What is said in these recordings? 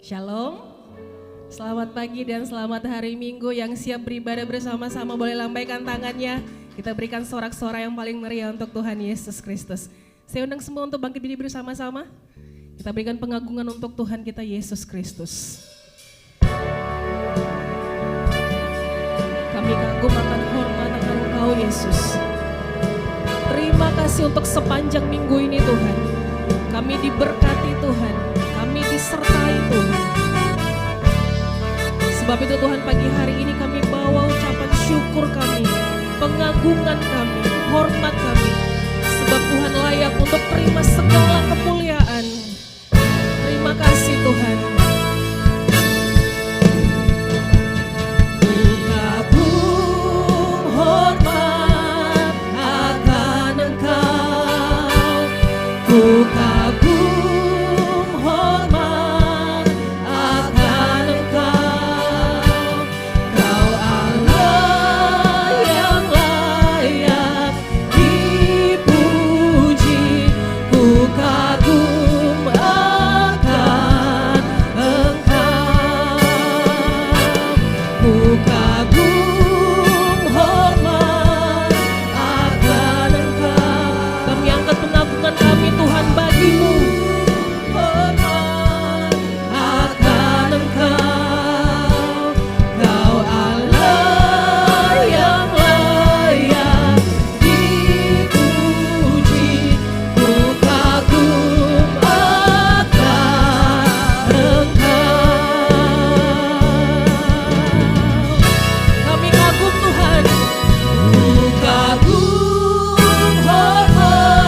Shalom, selamat pagi dan selamat hari Minggu. Yang siap beribadah bersama-sama boleh lambaikan tangannya. Kita berikan sorak-sorai yang paling meriah untuk Tuhan Yesus Kristus. Saya undang semua untuk bangkit berdiri bersama-sama. Kita berikan pengagungan untuk Tuhan kita Yesus Kristus. Kami kagum akan hormat akan Engkau Yesus. Terima kasih untuk sepanjang minggu ini Tuhan. Kami diberkati Tuhan, kami disertai Tuhan. Sebab itu Tuhan, pagi hari ini kami bawa ucapan syukur kami, pengagungan kami, hormat kami. Sebab Tuhan layak untuk terima segala kemuliaan. Terima kasih Tuhan. Kagum hormat akan Engkau. Ku kagum hormat akan Engkau. Kau Allah yang layak dipuji. Ku kagum akan Engkau. Ku kagum hormat akan Engkau. Kami angkat pengagungan kami Tuhan bagimu. Hormat akan Engkau. Kau Allah yang layak dipuji. Ku kagum akan Engkau. Kami kagum Tuhan. Ku kagum hormat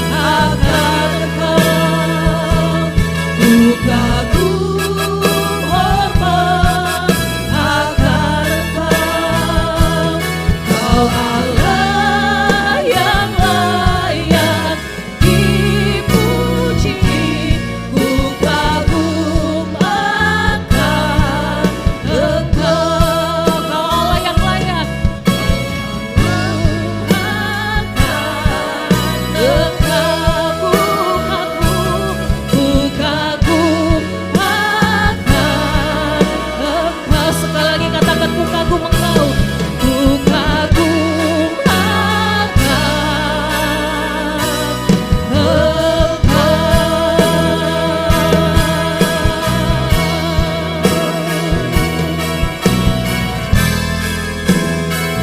akan Engkau. Ku kagum hormat akan Engkau. Kau Allah yang layak dipuji. Ku kagum akan Engkau. Kau Allah yang layak. Sekali lagi katakan ku kagum Engkau. Ku kagum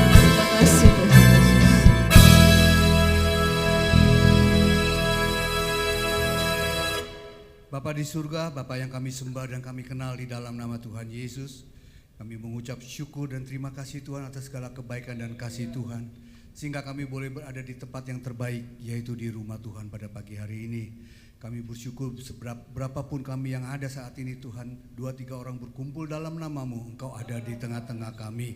Terima kasih Tuhan Yesus. Bapa di surga, Bapa yang kami sembah dan kami kenal di dalam nama Tuhan Yesus, kami mengucap syukur dan terima kasih Tuhan atas segala kebaikan dan kasih Tuhan, sehingga kami boleh berada di tempat yang terbaik, yaitu di rumah Tuhan pada pagi hari ini. Kami bersyukur berapapun kami yang ada saat ini Tuhan, 2-3 orang berkumpul dalam nama-Mu, Engkau ada di tengah-tengah kami.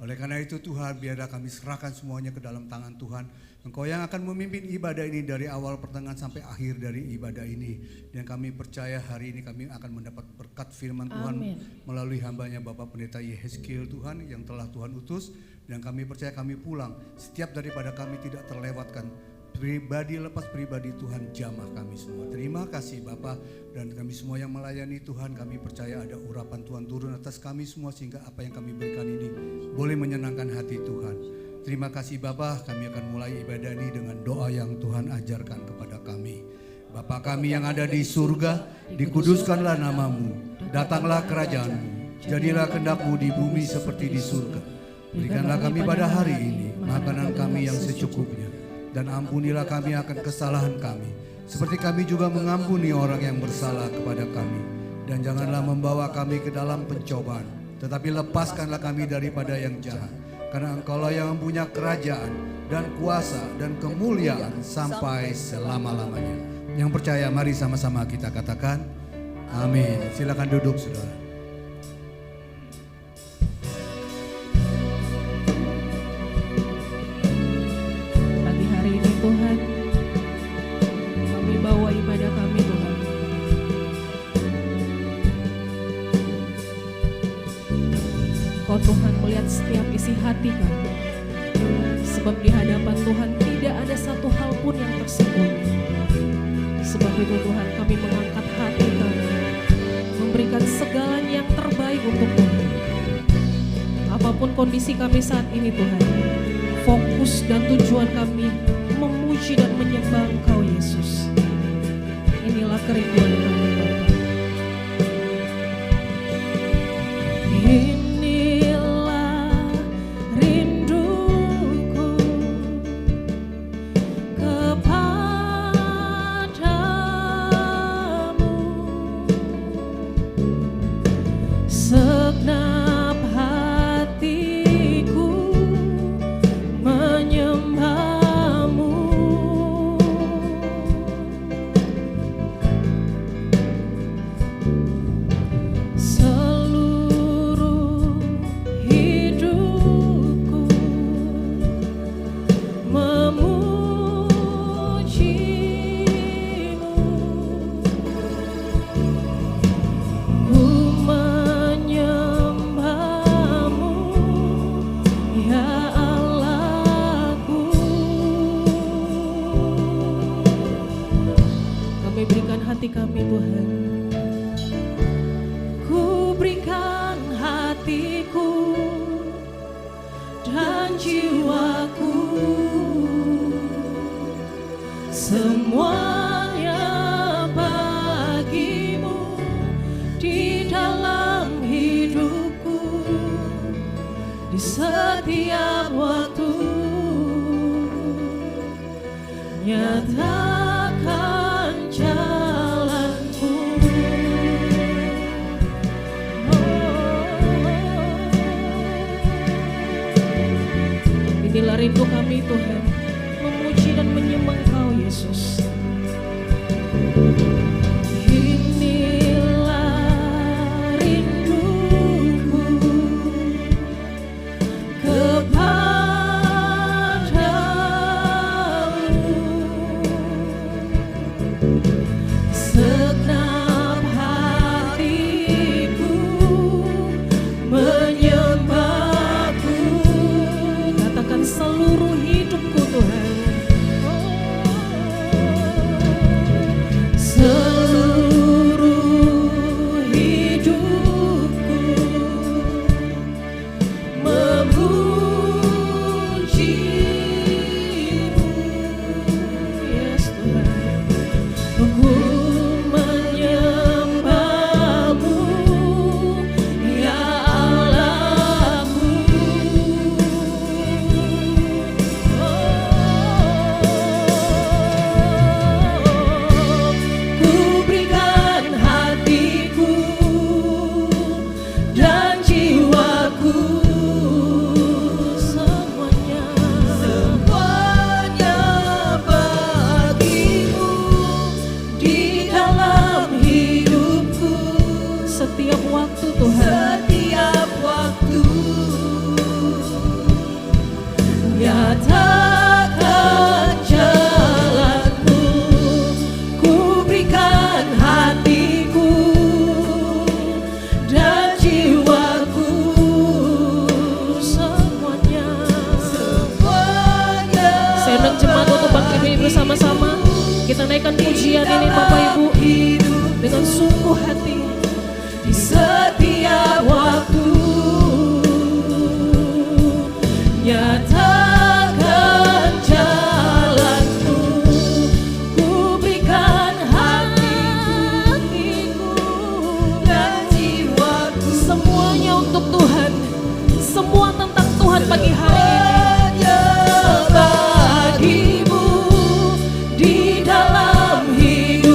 Oleh karena itu Tuhan, biarlah kami serahkan semuanya ke dalam tangan Tuhan. Engkau yang akan memimpin ibadah ini dari awal pertengahan sampai akhir dari ibadah ini. Dan kami percaya hari ini kami akan mendapat berkat firman Tuhan melalui hambanya Bapak Pendeta Yehezkiel Tuhan yang telah Tuhan utus. Dan kami percaya kami pulang, setiap daripada kami tidak terlewatkan pribadi lepas pribadi Tuhan jamah kami semua. Terima kasih Bapak, dan kami semua yang melayani Tuhan, kami percaya ada urapan Tuhan turun atas kami semua sehingga apa yang kami berikan ini boleh menyenangkan hati Tuhan. Terima kasih Bapak, kami akan mulai ibadah ini dengan doa yang Tuhan ajarkan kepada kami. Bapa kami yang ada di surga, dikuduskanlah nama-Mu, datanglah kerajaan-Mu, jadilah kehendak-Mu di bumi seperti di surga. Berikanlah kami pada hari ini makanan kami yang secukupnya, dan ampunilah kami akan kesalahan kami, seperti kami juga mengampuni orang yang bersalah kepada kami. Dan janganlah membawa kami ke dalam pencobaan, tetapi lepaskanlah kami daripada yang jahat. Karena Engkaulah yang mempunyai kerajaan dan kuasa dan kemuliaan sampai selama-lamanya. Yang percaya mari sama-sama kita katakan amin. Silakan duduk saudara. Pagi hari ini Tuhan, kami bawa ibadah kami Tuhan. Kau Tuhan melihat setiap isi hati kami. Sebab di hadapan Tuhan tidak ada satu hal pun yang tersembunyi. Sebab itu Tuhan kami mengangkat hati kami, memberikan segalanya yang terbaik untuk Tuhan. Apapun kondisi kami saat ini Tuhan, fokus dan tujuan kami memuji dan menyembah Engkau Yesus. Inilah kerinduan kami Bapa. Inilah rinduku kepadamu, segenap hatiku menyembahmu. Seluruh hidupku memujimu, ku menyembahmu ya Allahku. Kami berikan hati kami Tuhan, ku berikan hatiku dan jiwaku, semuanya bagimu di dalam hidupku, di setiap waktu. Nyatakan jalanku. Inilah rindu kami Tuhan, memuji dan menyembah Engkau Yesus. Inilah rinduku kepadamu, segenap hatiku menyembahmu. Katakan seluruh hidupku Tuhan, seluruh hidupku memujimu. Yes Tuhan, ku menyembahmu ya Allahku. Ku berikan hatiku dan jiwaku, semuanya bagimu di dalam hidupku, setiap waktu Tuhan, setiap waktu. Nyatakan jalanmu, ku berikan hatiku dan jiwaku, semuanya. Saya undang jemaat untuk bangkit berdiri bersama-sama. Kita naikkan pujian ini Bapak Ibu dengan sungguh hati di setiap waktu. Nyatakan jalanku, ku berikan hatiku dan jiwaku, semuanya untuk Tuhan, semua tentang Tuhan pagi hari ini. Bagimu di dalam hidup.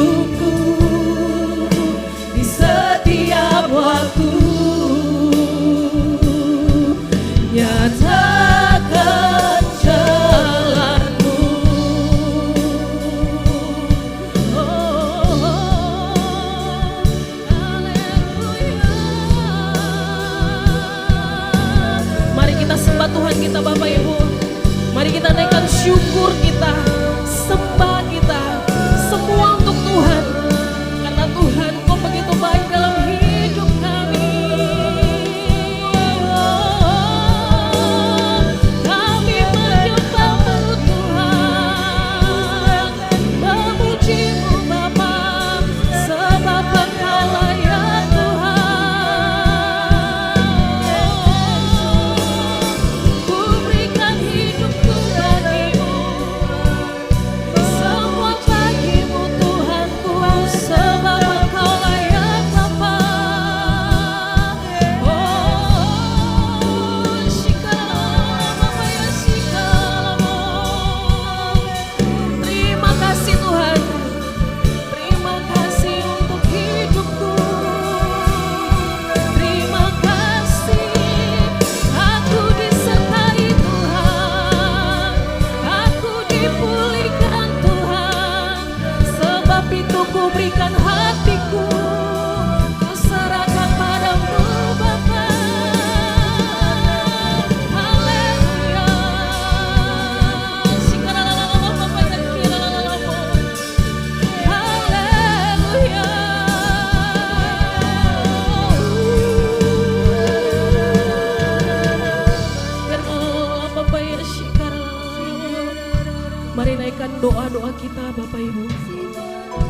Mari naikkan doa-doa kita Bapak Ibu,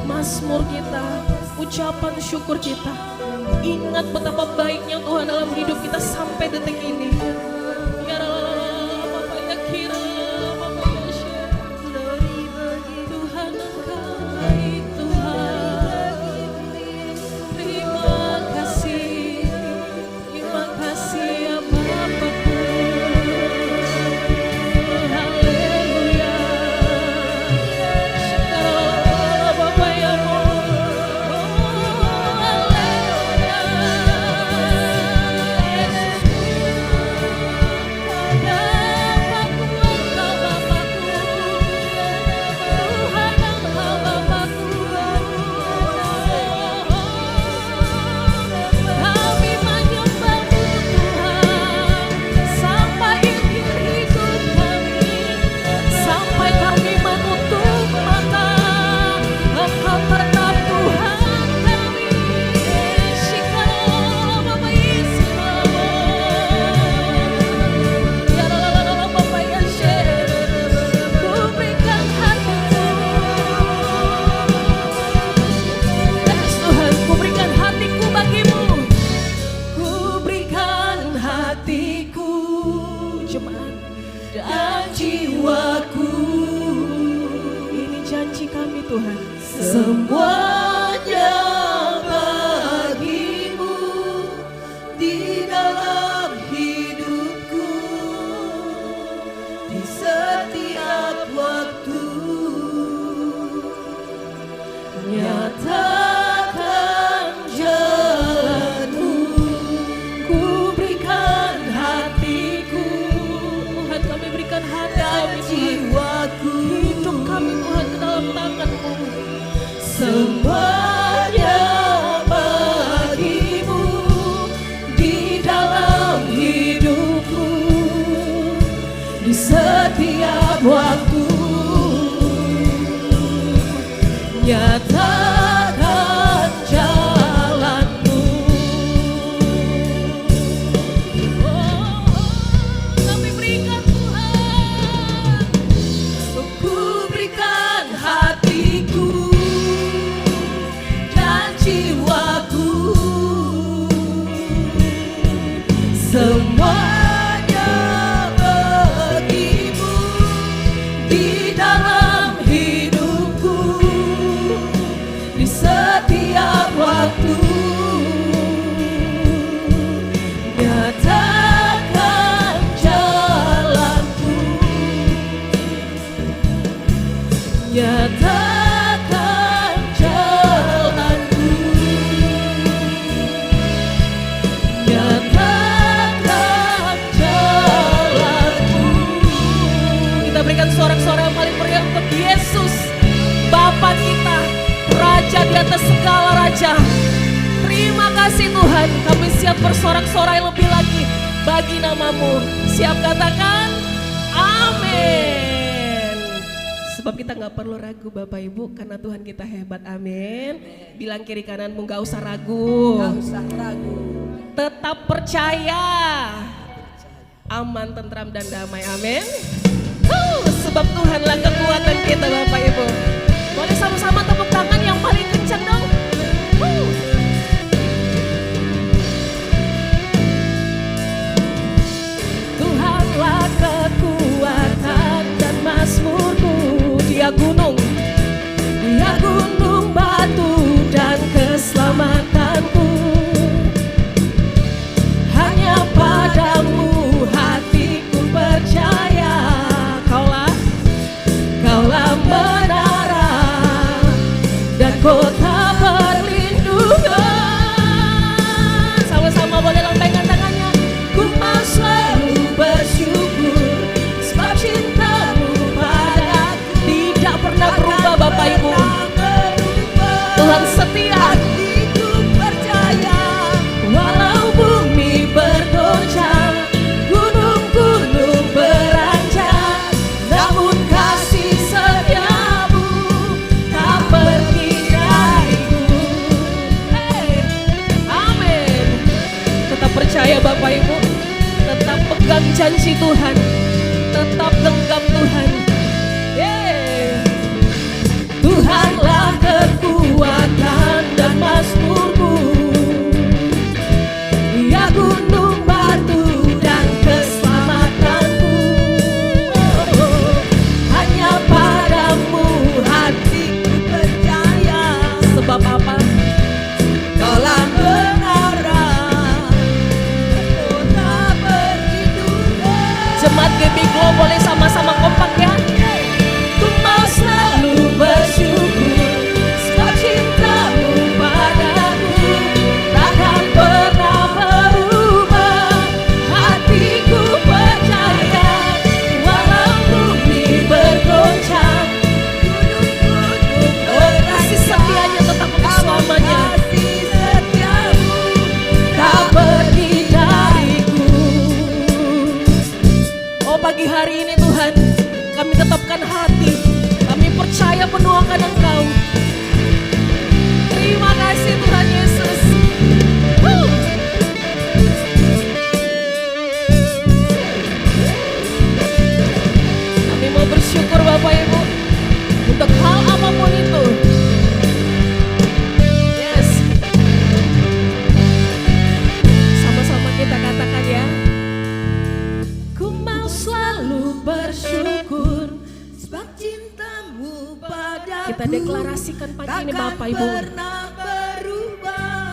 mazmur kita, ucapan syukur kita. Ingat betapa baiknya Tuhan dalam hidup kita sampai detik ini. Ya Allah, Bapak ya kira, Bapak ya syir. Tuhan Engkau baik Tuhan. Terima kasih ya Bapakku. Haleluya. Syukur Bapak ya Tuhan, semuanya bagimu di dalam hidupku, di setiap waktu. Nyatakan jalanmu, ku berikan hatiku. Tuhan kami berikan hati Dan kami, jiwaku, hidup kami Tuhan ke dalam tangan-Mu. semuanya bagimu di dalam hidupku, di setiap waktu. Nyatakan jalanmu. Kami berikan Tuhan, Ku berikan hatiku dan jiwaku, semuanya bagimu di dalam hidupku, di setiap waktu. Nyatakan jalanku, nyatakan jalanku, nyatakan jalanku. kita berikan sorak-sorai yang paling meriah untuk Yesus, Bapa kita, Raja di atas segala raja. Terima kasih Tuhan, kami siap bersorak-sorai lebih lagi bagi nama-Mu. Siap katakan, amin. Sebab kita gak perlu ragu Bapak Ibu, karena Tuhan kita hebat, amin. Bilang kiri kananmu gak usah ragu. Gak usah ragu. Tetap percaya, aman, tentram, dan damai, amin. Sebab Tuhanlah kekuatan kita Bapak Ibu. Boleh sama-sama tepuk tangan yang paling kencang dong. Tuhanlah kekuatan dan mazmurku. Dia gunung batu dan keselamatanku. Hanya padamu hatiku percaya. Kaulah Tuhan, kami tetapkan hati, kami percaya penuh akan Engkau. Terima kasih Tuhan Yesus. Kami mau bersyukur Bapak Ibu untuk hal apapun itu. Yes. Sama-sama kita katakan ya. Ku mau selalu bersyukur sebab cintamu padaku Kita deklarasikan pagi ini Bapak Ibu. takkan pernah berubah.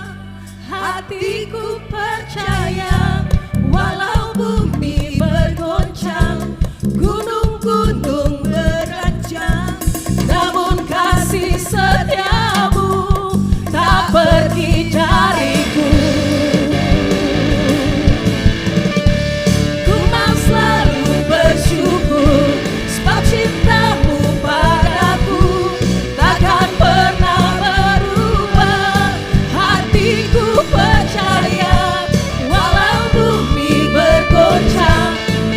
Hatiku percaya walau bumi bergoncang, gunung-gunung beranjak, namun kasih setiamu tak pergi dariku. Ku mau selalu bersyukur sebab cintamu padaku takkan pernah berubah. Hatiku percaya walau bumi bergoncang,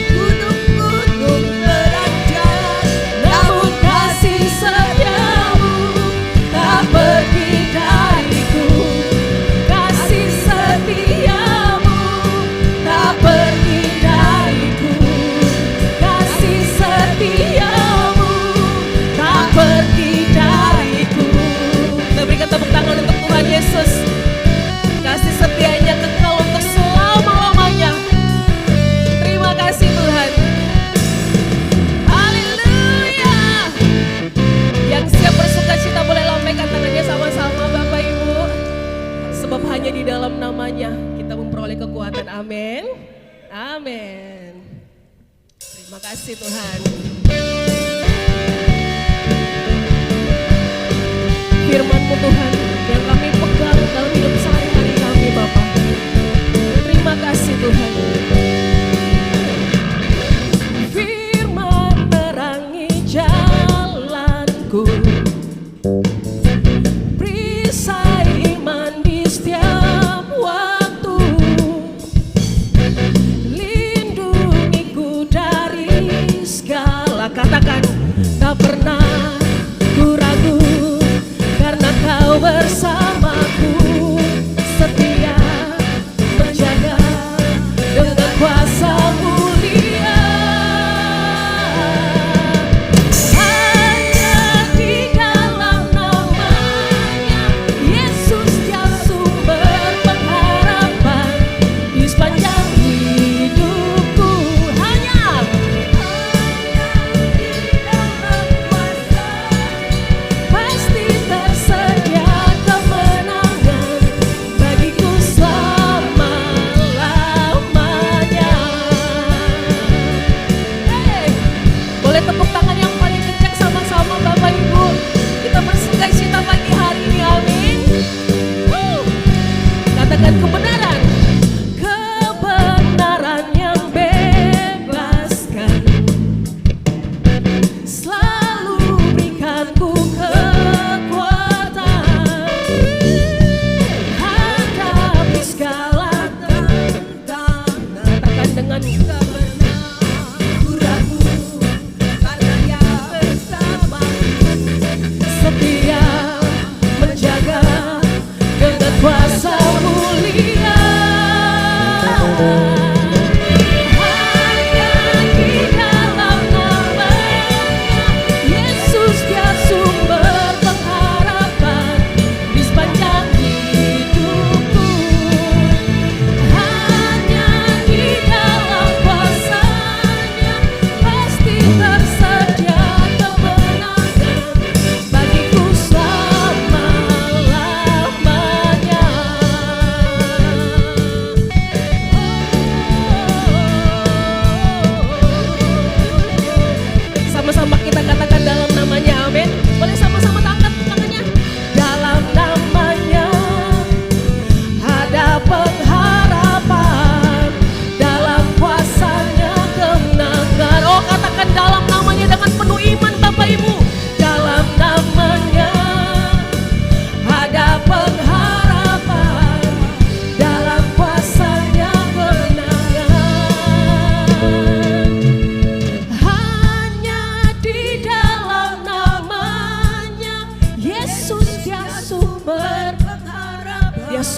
gunung-gunung beranjak, namun kasih setiamu tak pergi dariku. Kasih setiamu tak pergi dariku. Kasih setiamu tak pergi dariku. Kita berikan tepuk tangan untuk Tuhan Yesus. Kasih setianya kekal untuk selama-lamanya. Terima kasih Tuhan. Haleluya. Yang siap bersukacita boleh lambaikan tangannya sama-sama Bapak Ibu. Sebab hanya di dalam namanya kita memperoleh kekuatan. Amin. Amin. Terima kasih Tuhan. Firman-Mu Tuhan yang kami pegang dalam hidup sehari-hari kami Bapa. Terima kasih Tuhan. Firman menerangi jalanku, perisai iman di setiap waktu, lindungiku dari segala, katakan, tak pernah ku ragu karena Kau bersamaku, setia menjaga dengan kuasa mulia. Hanya di dalam namanya Yesus tiap sumber pengharapan di sepanjang hidupku. Hanya di dalam kuasa pasti tersedia kemenangan bagiku selama-lamanya. Hey, Boleh tepuk tangan yang paling kencang sama-sama Bapak Ibu. Kita bersukacita pagi hari ini. Amin. Katakan kebenaran. kebenaran yang bebaskan selalu berikanku kekuatan hadapi segala tantangan. Katakan dengan Tak pernah ku ragu karena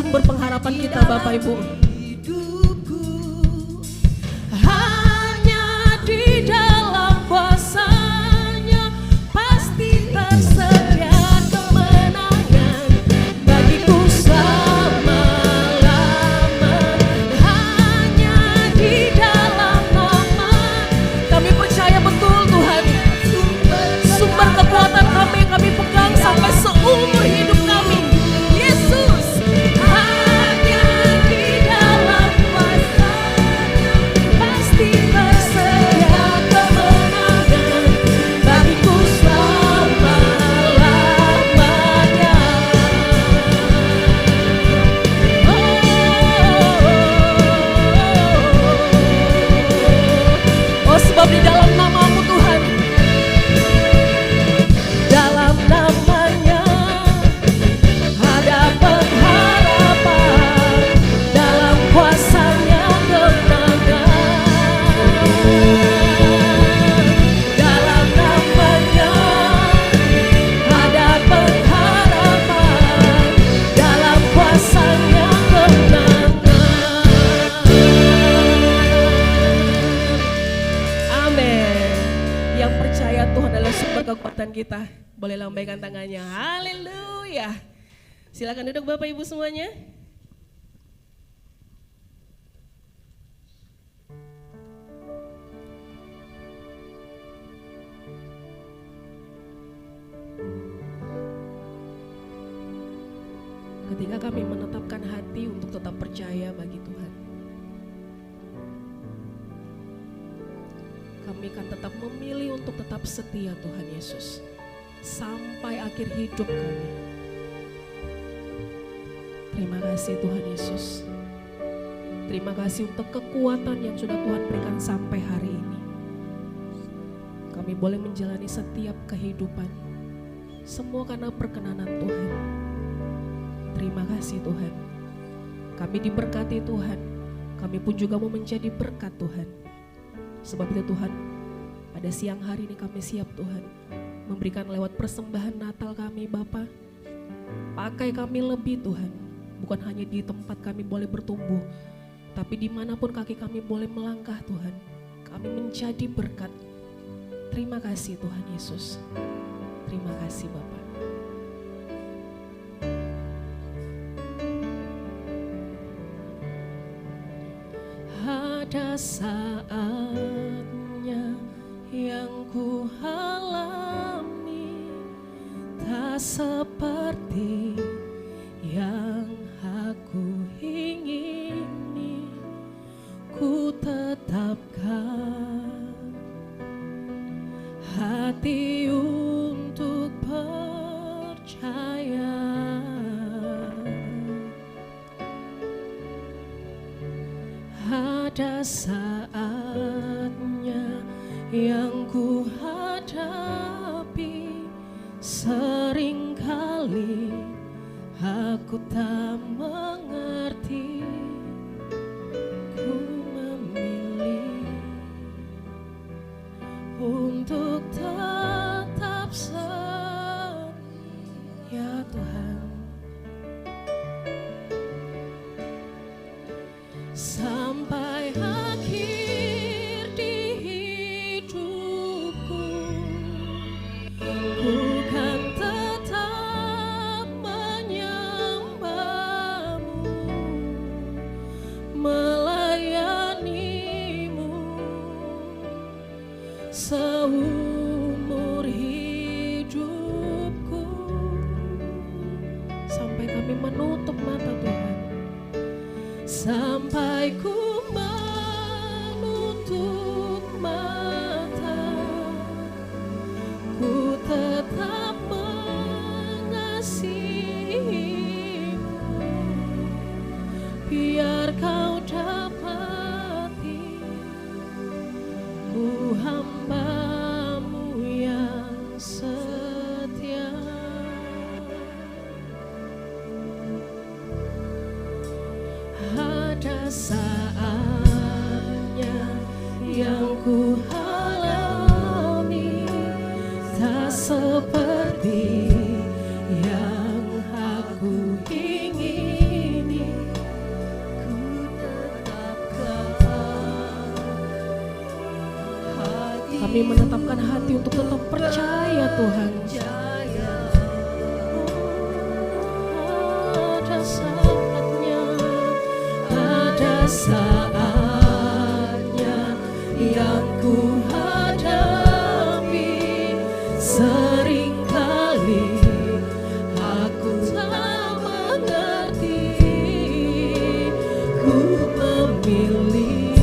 sumber pengharapan kita Bapak Ibu. hidupku. Hanya di dalam kuasa-Nya pasti tersedia kemenangan bagiku selama-lamanya. Hanya di dalam nama Kami percaya betul Tuhan, sumber kekuatan kami yang kami pegang sampai seumur hidup kami. Yesus, hanya di dalam kuasa-Nya pasti tersedia kemenangan bagiku selama-lamanya. oh sebab di dalam namamu Tuhan, Dalam namanya ada pengharapan, dalam kuasa-Nya kemenangan. Dalam namanya ada pengharapan, dalam kuasa-Nya kemenangan. amin. Yang percaya Tuhan adalah sumber kekuatan kita, boleh lambaikan tangannya. Haleluya. Silakan duduk Bapak Ibu semuanya. Ketika kami menetapkan hati untuk tetap percaya bagi Tuhan, kami akan tetap memilih untuk tetap setia Tuhan Yesus sampai akhir hidup kami. Terima kasih Tuhan Yesus. Terima kasih untuk kekuatan yang sudah Tuhan berikan sampai hari ini. Kami boleh menjalani setiap kehidupan, semua karena perkenanan Tuhan. Terima kasih Tuhan. Kami diberkati Tuhan. Kami pun juga mau menjadi berkat Tuhan. Sebab itu Tuhan, pada siang hari ini kami siap Tuhan memberikan lewat persembahan Natal kami Bapa. Pakai kami lebih Tuhan, bukan hanya di tempat kami boleh bertumbuh, tapi dimanapun kaki kami boleh melangkah Tuhan, kami menjadi berkat. Terima kasih Tuhan Yesus. Terima kasih Bapa. Ada saatnya yang ku alami tak seperti yang aku ingini. Ku tetapkan hati untuk percaya. Ada saatnya yang ku hadapi, seringkali aku tak mengerti. Ku memilih untuk tetap setia Tuhan. Sampai akhir di hidupku, ku kan tetap menyembahmu, melayanimu seumur hidupku. Sampai kami menutup mata Tuhan, sampai ku menutup mata, ku tetap mengasihimu. Biar kau dapati ku hamba-Mu yang setia. Ada saatnya yang ku alami tak seperti yang aku ingini. hati untuk tetap percaya Tuhan. Ada saatnya yang ku hadapi, seringkali aku tak mengerti, ku memilih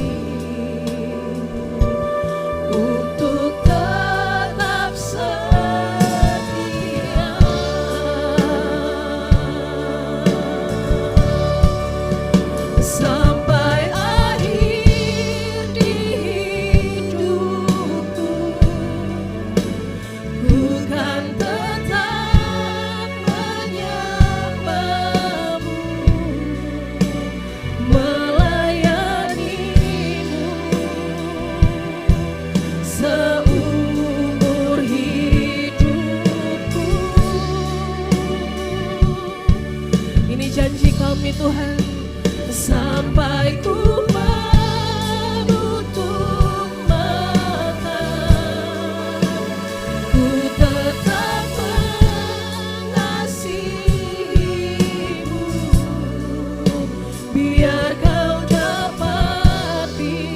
untuk tetap setia. Sampai akhir di hidupku, ku kan tetap menyembahmu, melayanimu seumur hidupku. Ini janji kami Tuhan. Sampai ku menutup mata, ku tetap mengasihimu, biar kau dapati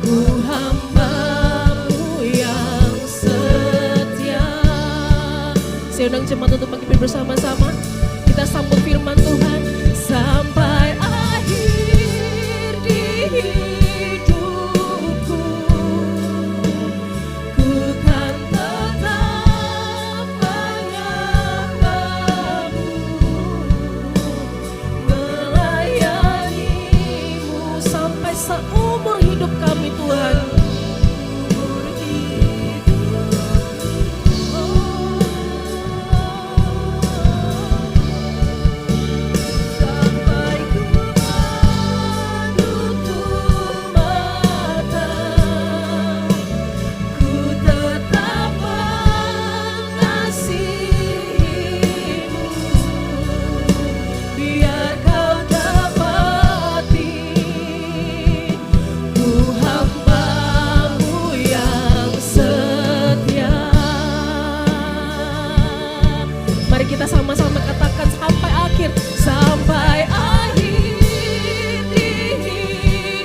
ku hamba-Mu yang setia. Saya undang jemaat untuk bangkit bersama-sama. Kita sambut firman Tuhan. Sampai akhir di hidupku, Ku kan tetap menyembahmu, melayanimu sampai seumur hidup kami Tuhan. sampai ku menutup mata, ku tetap mengasihimu, biar kau dapati ku hamba-Mu yang setia. Mari kita sama-sama katakan sampai akhir. Sampai akhir di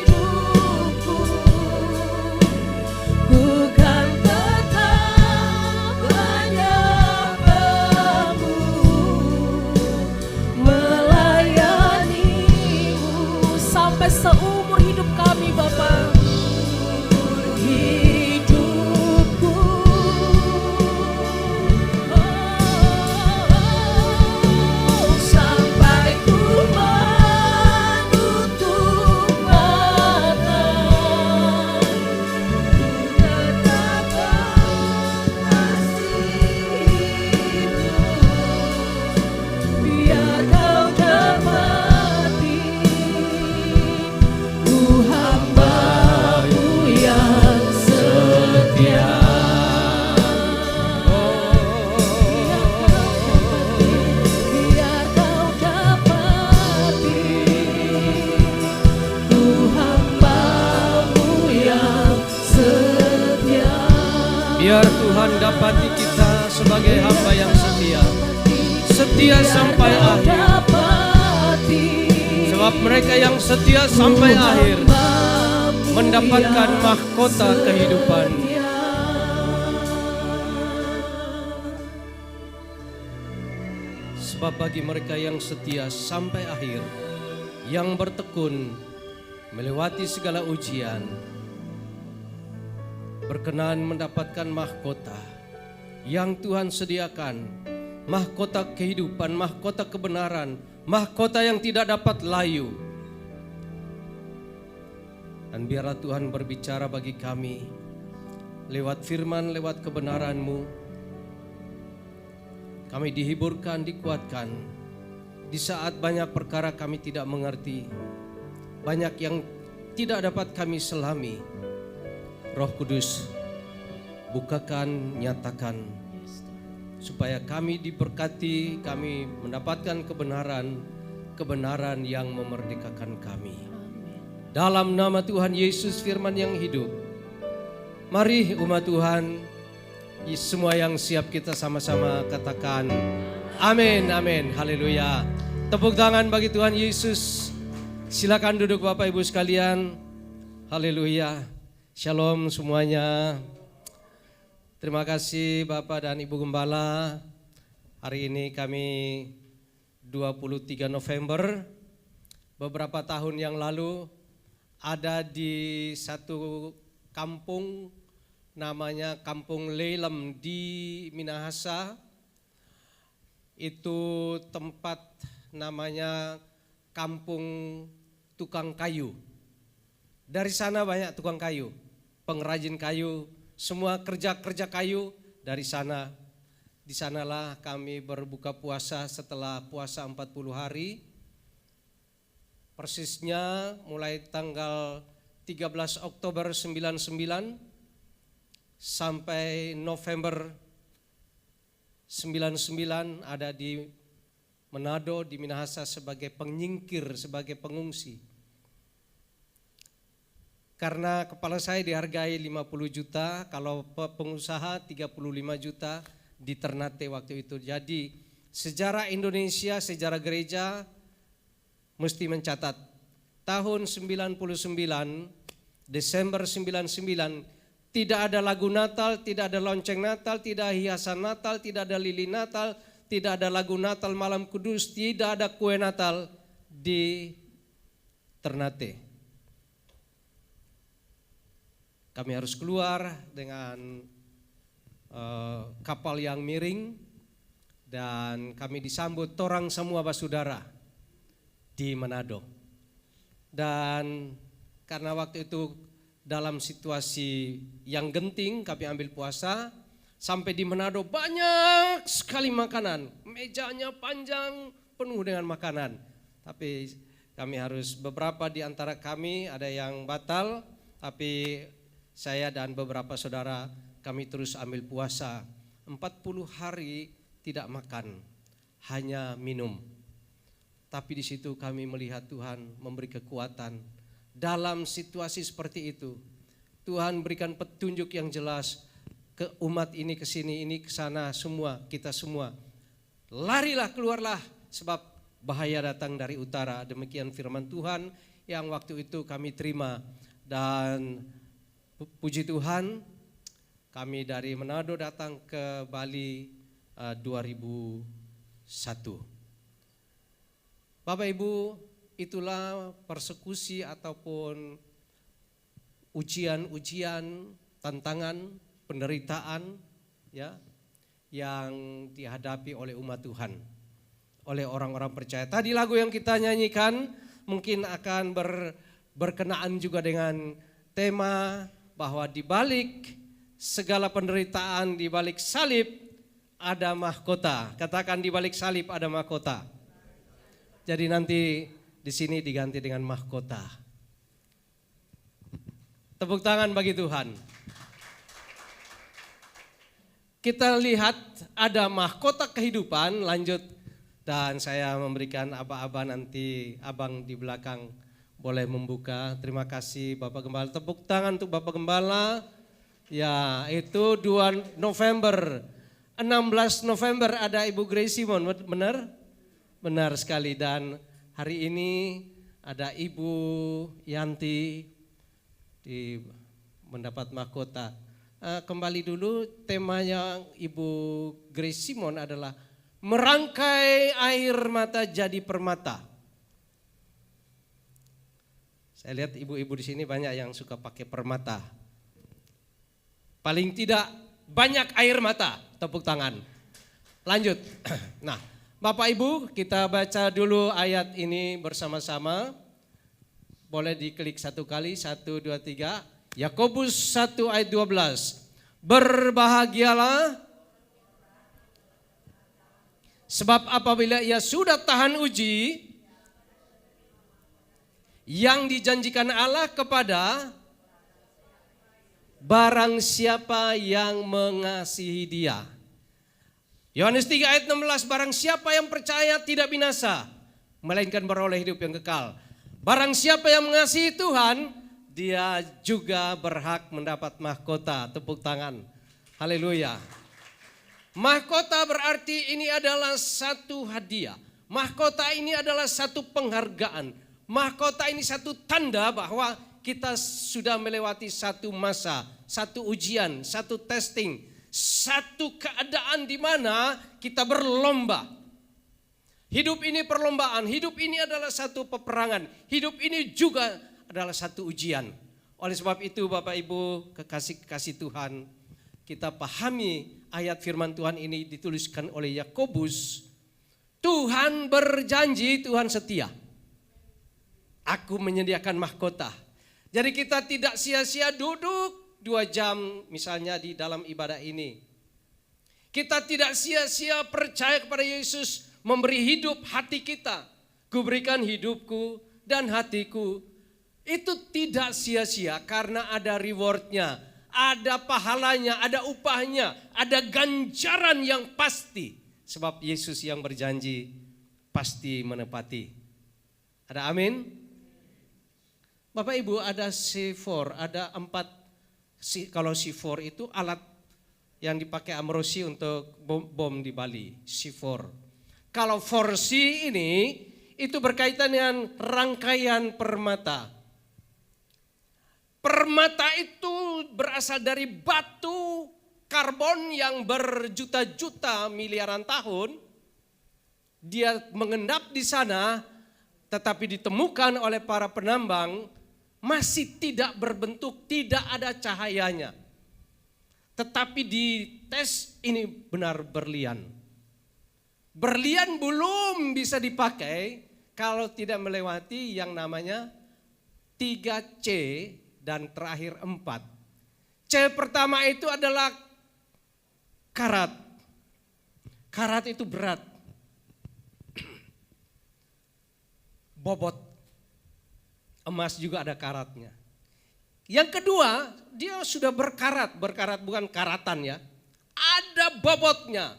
hidupku, ku kan tetap menyembahmu, melayanimu Sampai seumur hidup kami Bapa. hidupku. Sampai ku menutup mata, ku tetap mengasihimu, biar kau dapati ku hamba-Mu yang setia. Biar kau dapati ku hamba-Mu yang setia. Biar Tuhan dapati kita sebagai hamba yang setia, setia sampai akhir. Sebab mereka yang setia sampai akhir mendapatkan mahkota kehidupan. Sebab bagi mereka yang setia sampai akhir, yang bertekun melewati segala ujian, berkenan mendapatkan mahkota yang Tuhan sediakan, mahkota kehidupan, mahkota kebenaran, mahkota yang tidak dapat layu. Dan biarlah Tuhan berbicara bagi kami lewat firman, lewat kebenaran-Mu. Kami dihiburkan, dikuatkan di saat banyak perkara kami tidak mengerti, banyak yang tidak dapat kami selami. Roh Kudus, bukakan, nyatakan, supaya kami diberkati, kami mendapatkan kebenaran yang memerdekakan kami. Dalam nama Tuhan Yesus, firman yang hidup, Mari umat Tuhan, semua yang siap kita sama-sama katakan amin, amin, haleluya. Tepuk tangan bagi Tuhan Yesus. Silakan duduk Bapak Ibu sekalian. Haleluya. Shalom semuanya. Terima kasih Bapak dan Ibu Gembala. Hari ini kami 23 November. Beberapa tahun yang lalu ada di satu kampung namanya Kampung Lelem di Minahasa. Itu tempat namanya Kampung Tukang Kayu. Dari sana banyak tukang kayu, pengrajin kayu, semua kerja-kerja kayu dari sana. Di sanalah kami berbuka puasa setelah puasa 40 hari. Persisnya mulai tanggal 13 Oktober 99 sampai November 99 ada di Manado, di Minahasa sebagai penyingkir, sebagai pengungsi. Karena kepala saya dihargai 50 juta, kalau pengusaha 35 juta di Ternate waktu itu. Jadi sejarah Indonesia, sejarah gereja mesti mencatat tahun 99, Desember 99, tidak ada lagu Natal, tidak ada lonceng Natal, tidak ada hiasan Natal, tidak ada lilin Natal, tidak ada lagu Natal malam kudus, tidak ada kue Natal di Ternate. Kami harus keluar dengan kapal yang miring dan kami disambut torang semua basudara di Manado. Dan karena waktu itu dalam situasi yang genting kami ambil puasa, sampai di Manado banyak sekali makanan, mejanya panjang penuh dengan makanan. Tapi kami harus, beberapa di antara kami ada yang batal, tapi saya dan beberapa saudara kami terus ambil puasa. 40 hari tidak makan, hanya minum. Tapi di situ kami melihat Tuhan memberi kekuatan. Dalam situasi seperti itu, Tuhan berikan petunjuk yang jelas ke umat ini, ke sini, ini, ke sana, semua, kita semua. Larilah, keluarlah, sebab bahaya datang dari utara. Demikian firman Tuhan yang waktu itu kami terima. Dan puji Tuhan, kami dari Manado datang ke Bali 2001. Bapak Ibu, itulah persekusi ataupun ujian-ujian, tantangan, penderitaan ya yang dihadapi oleh umat Tuhan, oleh orang-orang percaya. Tadi lagu yang kita nyanyikan mungkin akan berkenaan juga dengan tema bahwa di balik segala penderitaan, di balik salib ada mahkota. Katakan, di balik salib ada mahkota. Jadi nanti di sini diganti dengan mahkota. Tepuk tangan bagi Tuhan. Kita lihat ada mahkota kehidupan, lanjut. Dan saya memberikan aba-aba, nanti abang di belakang boleh membuka. Terima kasih Bapak Gembala. Tepuk tangan untuk Bapak Gembala. Ya, itu 2 November. 16 November ada Ibu Grace Simon, benar? Benar sekali. Dan hari ini ada Ibu Yanti mendapat mahkota. Kembali dulu, temanya Ibu Grace Simon adalah merangkai air mata jadi permata. Saya lihat ibu-ibu di sini banyak yang suka pakai permata. Paling tidak banyak air mata, tepuk tangan. Lanjut. Nah, Bapak Ibu, kita baca dulu ayat ini bersama-sama. Boleh diklik satu kali, 1, 2, 3. Yakobus 1 ayat 12. Berbahagialah, sebab apabila ia sudah tahan uji yang dijanjikan Allah kepada barang siapa yang mengasihi Dia. Yohanes 3 ayat 16, barang siapa yang percaya tidak binasa, melainkan beroleh hidup yang kekal. Barang siapa yang mengasihi Tuhan, dia juga berhak mendapat mahkota. Tepuk tangan. Haleluya. Mahkota berarti ini adalah satu hadiah. Mahkota ini adalah satu penghargaan. Mahkota ini satu tanda bahwa kita sudah melewati satu masa, satu ujian, satu testing, satu keadaan di mana kita berlomba. Hidup ini perlombaan, hidup ini adalah satu peperangan, hidup ini juga adalah satu ujian. Oleh sebab itu Bapak Ibu kekasih-kekasih Tuhan, kita pahami ayat firman Tuhan ini dituliskan oleh Yakobus. Tuhan berjanji, Tuhan setia. Aku menyediakan mahkota. Jadi kita tidak sia-sia duduk 2 jam misalnya di dalam ibadah ini. Kita tidak sia-sia percaya kepada Yesus memberi hidup hati kita. Kuberikan hidupku dan hatiku. Itu tidak sia-sia karena ada rewardnya, ada pahalanya, ada upahnya, ada ganjaran yang pasti. Sebab Yesus yang berjanji pasti menepati. Ada amin? Bapak Ibu, ada C4, ada 4, kalau C4 itu alat yang dipakai Amrosi untuk bom di Bali, C4. Kalau 4C ini itu berkaitan dengan rangkaian permata. Permata itu berasal dari batu karbon yang berjuta-juta miliaran tahun. Dia mengendap di sana, tetapi ditemukan oleh para penambang masih tidak berbentuk, tidak ada cahayanya. Tetapi di tes ini benar berlian. Berlian belum bisa dipakai kalau tidak melewati yang namanya 3C dan terakhir 4. C pertama itu adalah karat. Karat itu berat. Bobot. Emas juga ada karatnya. Yang kedua, dia sudah berkarat bukan karatan ya. Ada bobotnya.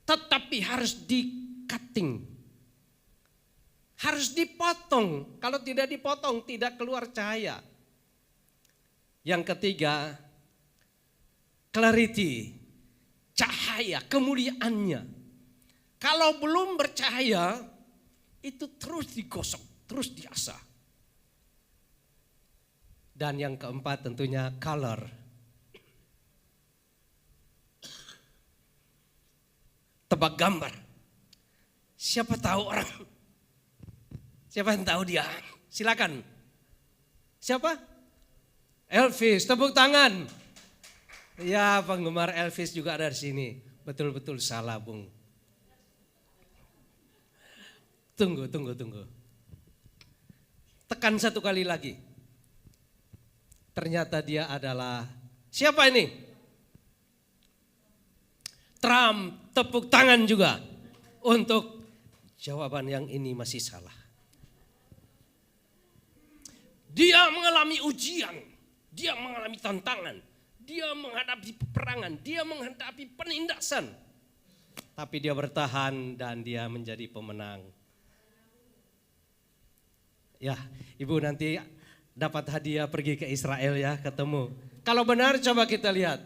Tetapi harus di-cutting. Harus dipotong. Kalau tidak dipotong tidak keluar cahaya. Yang ketiga, clarity. Cahaya, kemuliaannya. Kalau belum bercahaya, itu terus digosok, terus diasah. Dan yang keempat tentunya color. Tebak gambar. Siapa tahu orang? Siapa yang tahu dia? Silakan. Siapa? Elvis, tepuk tangan. Ya, penggemar Elvis juga ada di sini. Betul-betul salah, Bung. Tunggu. Tekan satu kali lagi. Ternyata dia adalah, siapa ini? Trump, tepuk tangan juga. Untuk jawaban yang ini masih salah. Dia mengalami ujian, dia mengalami tantangan, dia menghadapi peperangan, dia menghadapi penindasan. Tapi dia bertahan dan dia menjadi pemenang. Ya, Ibu nanti dapat hadiah pergi ke Israel ya, ketemu. Kalau benar coba kita lihat.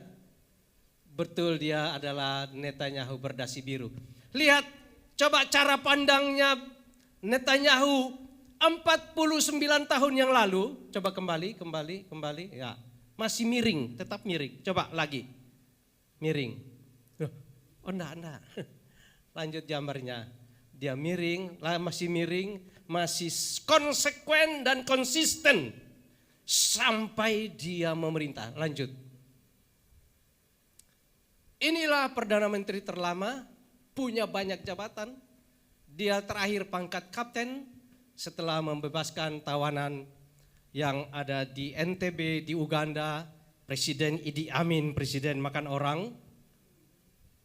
Betul dia adalah Netanyahu berdasi biru. Lihat, coba cara pandangnya Netanyahu 49 tahun yang lalu. Coba kembali. Ya, masih miring, tetap miring. Coba lagi, miring. Oh enggak. Lanjut gambarnya. Dia miring, masih miring, masih konsekuen dan konsisten sampai dia memerintah. Lanjut. Inilah Perdana Menteri terlama, punya banyak jabatan. Dia terakhir pangkat kapten setelah membebaskan tawanan yang ada di NTB di Uganda. Presiden Idi Amin, presiden makan orang,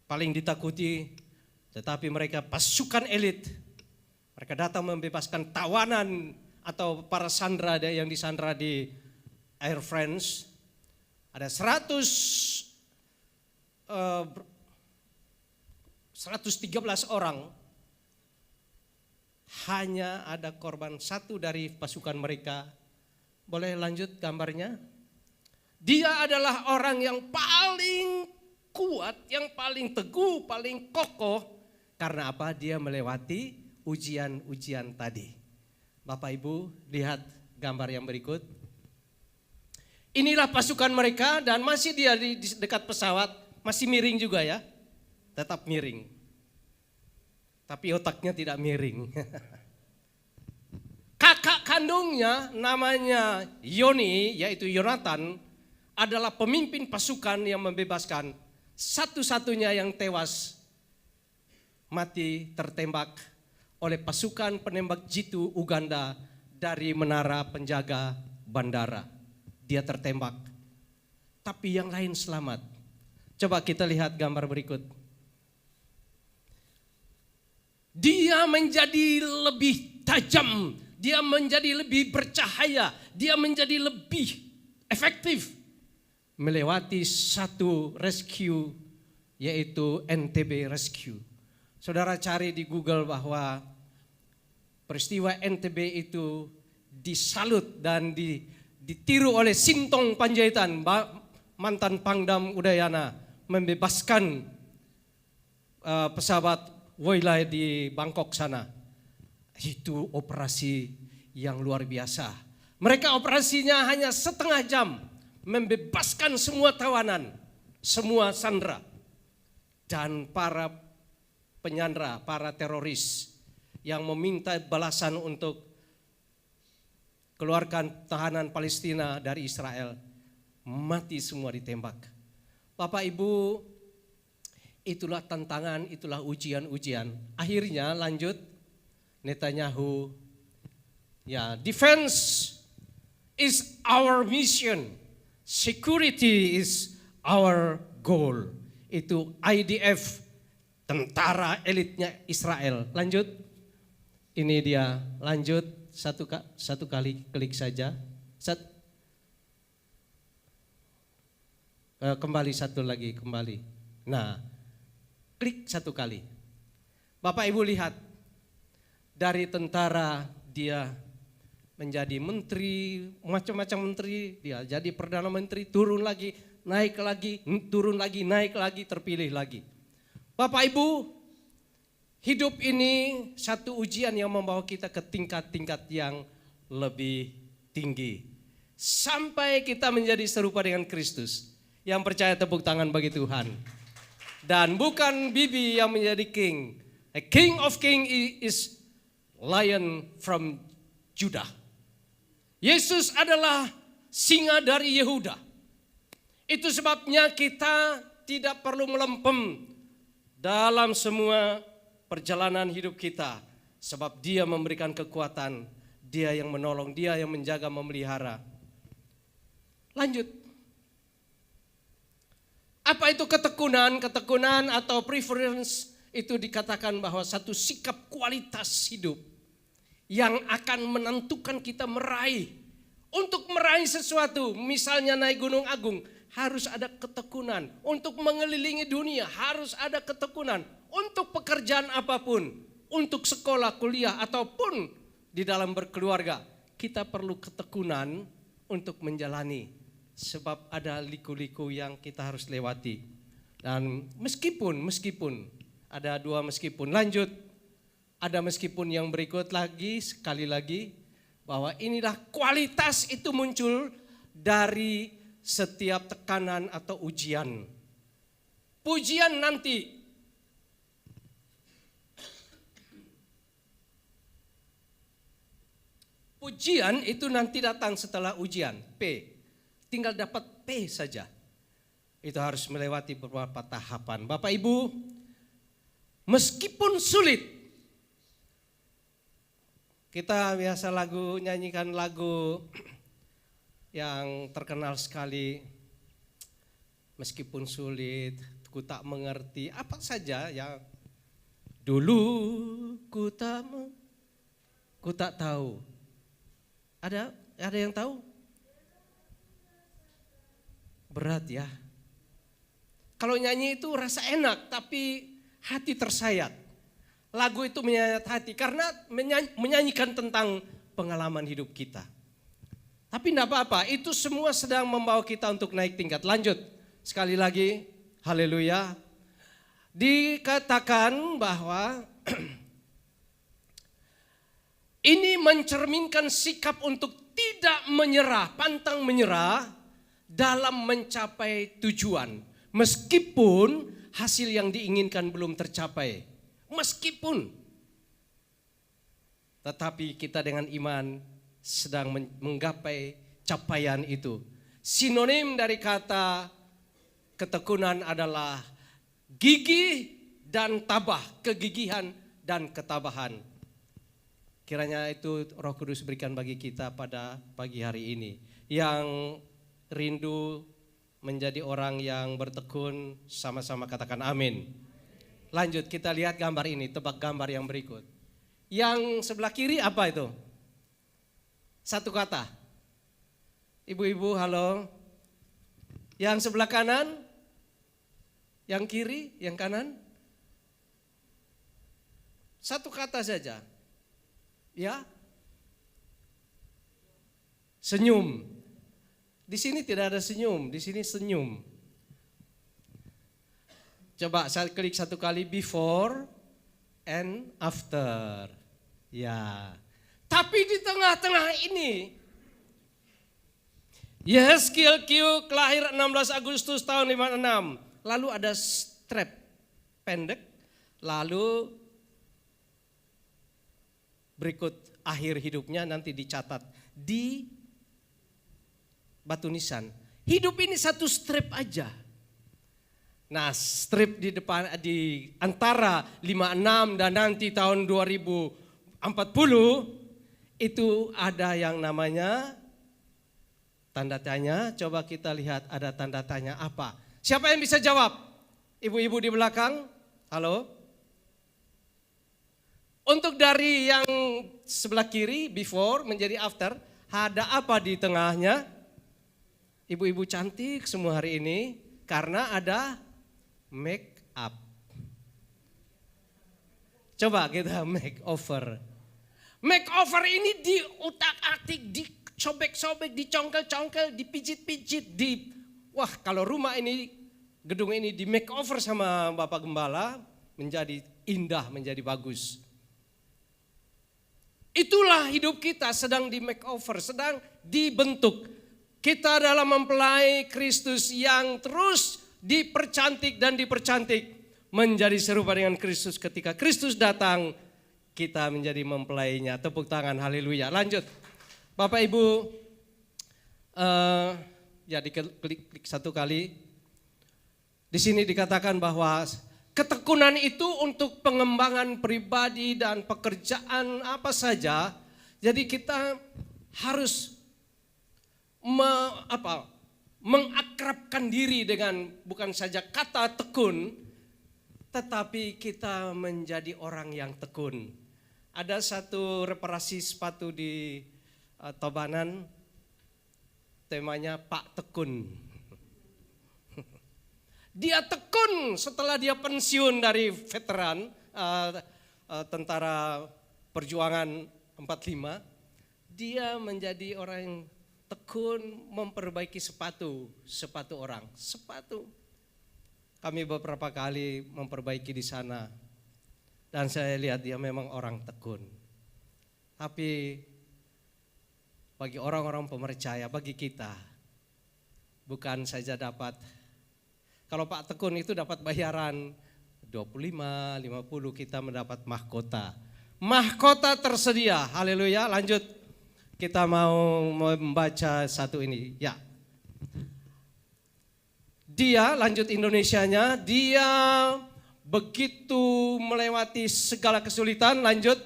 paling ditakuti. Tetapi mereka pasukan elit. Mereka datang membebaskan tawanan atau para sandera yang disandera di Air France. Ada 113 orang. Hanya ada korban satu dari pasukan mereka Boleh lanjut gambarnya? Dia adalah orang yang paling kuat, yang paling teguh, paling kokoh. Karena apa? Dia melewati ujian-ujian tadi. Bapak Ibu, lihat gambar yang berikut. Inilah pasukan mereka dan masih dia di dekat pesawat, masih miring juga ya. Tetap miring. Tapi otaknya tidak miring. Kakak kandungnya namanya Yoni, yaitu Yonatan, adalah pemimpin pasukan yang membebaskan satu-satunya yang tewas mati tertembak oleh pasukan penembak jitu Uganda dari menara penjaga bandara. Dia tertembak. Tapi yang lain selamat. Coba kita lihat gambar berikut. Dia menjadi lebih tajam, dia menjadi lebih bercahaya, dia menjadi lebih efektif melewati satu rescue, yaitu NTB Rescue. Saudara cari di Google bahwa peristiwa NTB itu disalut dan ditiru oleh Sintong Panjaitan, mantan Pangdam Udayana, membebaskan pesawat Woilai di Bangkok sana. Itu operasi yang luar biasa. Mereka operasinya hanya setengah jam, membebaskan semua tawanan, semua sandera, dan para penyandra, para teroris yang meminta balasan untuk keluarkan tahanan Palestina dari Israel, mati semua ditembak. Bapak Ibu, itulah tantangan, itulah ujian-ujian. Akhirnya lanjut Netanyahu, ya, defense is our mission, security is our goal. Itu IDF, tentara elitnya Israel. Lanjut, ini dia, lanjut satu kali klik saja. Kembali satu lagi, kembali. Nah, klik satu kali. Bapak Ibu lihat, dari tentara dia menjadi menteri, macam-macam menteri, dia jadi perdana menteri, turun lagi, naik lagi, turun lagi, naik lagi, terpilih lagi. Bapak Ibu, hidup ini satu ujian yang membawa kita ke tingkat-tingkat yang lebih tinggi. Sampai kita menjadi serupa dengan Kristus. Yang percaya tepuk tangan bagi Tuhan. Dan bukan bibi yang menjadi king. A king of king is lion from Judah. Yesus adalah singa dari Yehuda. Itu sebabnya kita tidak perlu melempem dalam semua perjalanan hidup kita. Sebab dia memberikan kekuatan, dia yang menolong, dia yang menjaga, memelihara. Lanjut. Apa itu ketekunan? Ketekunan atau preference itu dikatakan bahwa satu sikap kualitas hidup yang akan menentukan kita meraih. Untuk meraih sesuatu, misalnya naik Gunung Agung, harus ada ketekunan. Untuk mengelilingi dunia, harus ada ketekunan. Untuk pekerjaan apapun, untuk sekolah, kuliah, ataupun di dalam berkeluarga, kita perlu ketekunan untuk menjalani. Sebab ada liku-liku yang kita harus lewati. Dan meskipun ada dua meskipun. Lanjut, ada meskipun yang berikut lagi, sekali lagi, bahwa inilah kualitas itu muncul dari setiap tekanan atau ujian. Pujian nanti. Pujian itu nanti datang setelah ujian, P. Tinggal dapat P saja. Itu harus melewati beberapa tahapan. Bapak Ibu, meskipun sulit, kita biasa nyanyikan lagu yang terkenal sekali. Meskipun sulit, ku tak mengerti apa saja yang dulu ku tak tahu. Ada yang tahu? Berat ya. Kalau nyanyi itu rasa enak, tapi hati tersayat. Lagu itu menyayat hati karena menyanyikan tentang pengalaman hidup kita. Tapi tidak apa-apa, itu semua sedang membawa kita untuk naik tingkat. Lanjut, sekali lagi, haleluya. Dikatakan bahwa ini mencerminkan sikap untuk tidak menyerah, pantang menyerah dalam mencapai tujuan. Meskipun hasil yang diinginkan belum tercapai. Meskipun. Tetapi kita dengan iman sedang menggapai capaian itu. Sinonim dari kata ketekunan adalah gigih dan tabah, kegigihan dan ketabahan. Kiranya itu Roh Kudus berikan bagi kita pada pagi hari ini. Yang rindu menjadi orang yang bertekun, sama-sama katakan amin. Lanjut, kita lihat gambar ini, tebak gambar yang berikut. Yang sebelah kiri apa itu? Satu kata. Ibu-ibu halo. Yang sebelah kanan? Yang kiri, yang kanan? Satu kata saja. Ya? Senyum. Di sini tidak ada senyum, di sini senyum. Coba saya klik satu kali, before and after. Ya. Tapi di tengah-tengah ini, Yehezkiel Q lahir 16 Agustus tahun 56. Lalu ada strap pendek, lalu berikut akhir hidupnya nanti dicatat di batu nisan. Hidup ini satu strip aja. Nah, strip di depan di antara 56 dan nanti tahun 2040 itu ada yang namanya tanda tanya. Coba kita lihat ada tanda tanya apa. Siapa yang bisa jawab? Ibu-ibu di belakang? Halo? Untuk dari yang sebelah kiri, before menjadi after, ada apa di tengahnya? Ibu-ibu cantik semua hari ini karena ada make up. Coba kita make over. Make over ini diutak-atik, dicobek-sobek, dicongkel-congkel, dipijit-pijit, wah kalau rumah ini, gedung ini di make over sama Bapak Gembala menjadi indah, menjadi bagus. Itulah hidup kita sedang di make over, sedang dibentuk. Kita dalam mempelai Kristus yang terus dipercantik dan dipercantik menjadi serupa dengan Kristus. Ketika Kristus datang, kita menjadi mempelainya. Tepuk tangan, haleluya. Lanjut, Bapak Ibu, ya diklik satu kali. Di sini dikatakan bahwa ketekunan itu untuk pengembangan pribadi dan pekerjaan apa saja. Jadi kita harus mengakrabkan diri dengan bukan saja kata tekun, tetapi kita menjadi orang yang tekun. Ada satu reparasi sepatu di Tobanan, temanya Pak Tekun. Dia tekun setelah dia pensiun dari veteran tentara perjuangan 45. Dia menjadi orang yang tekun memperbaiki sepatu orang. Sepatu. Kami beberapa kali memperbaiki di sana. Dan saya lihat dia memang orang tekun. Tapi bagi orang-orang pemercaya, bagi kita, bukan saja dapat, kalau Pak Tekun itu dapat bayaran 25, 50, kita mendapat mahkota. Mahkota tersedia, haleluya. Lanjut, kita mau membaca satu ini, ya. Dia, lanjut Indonesianya, dia begitu melewati segala kesulitan, lanjut.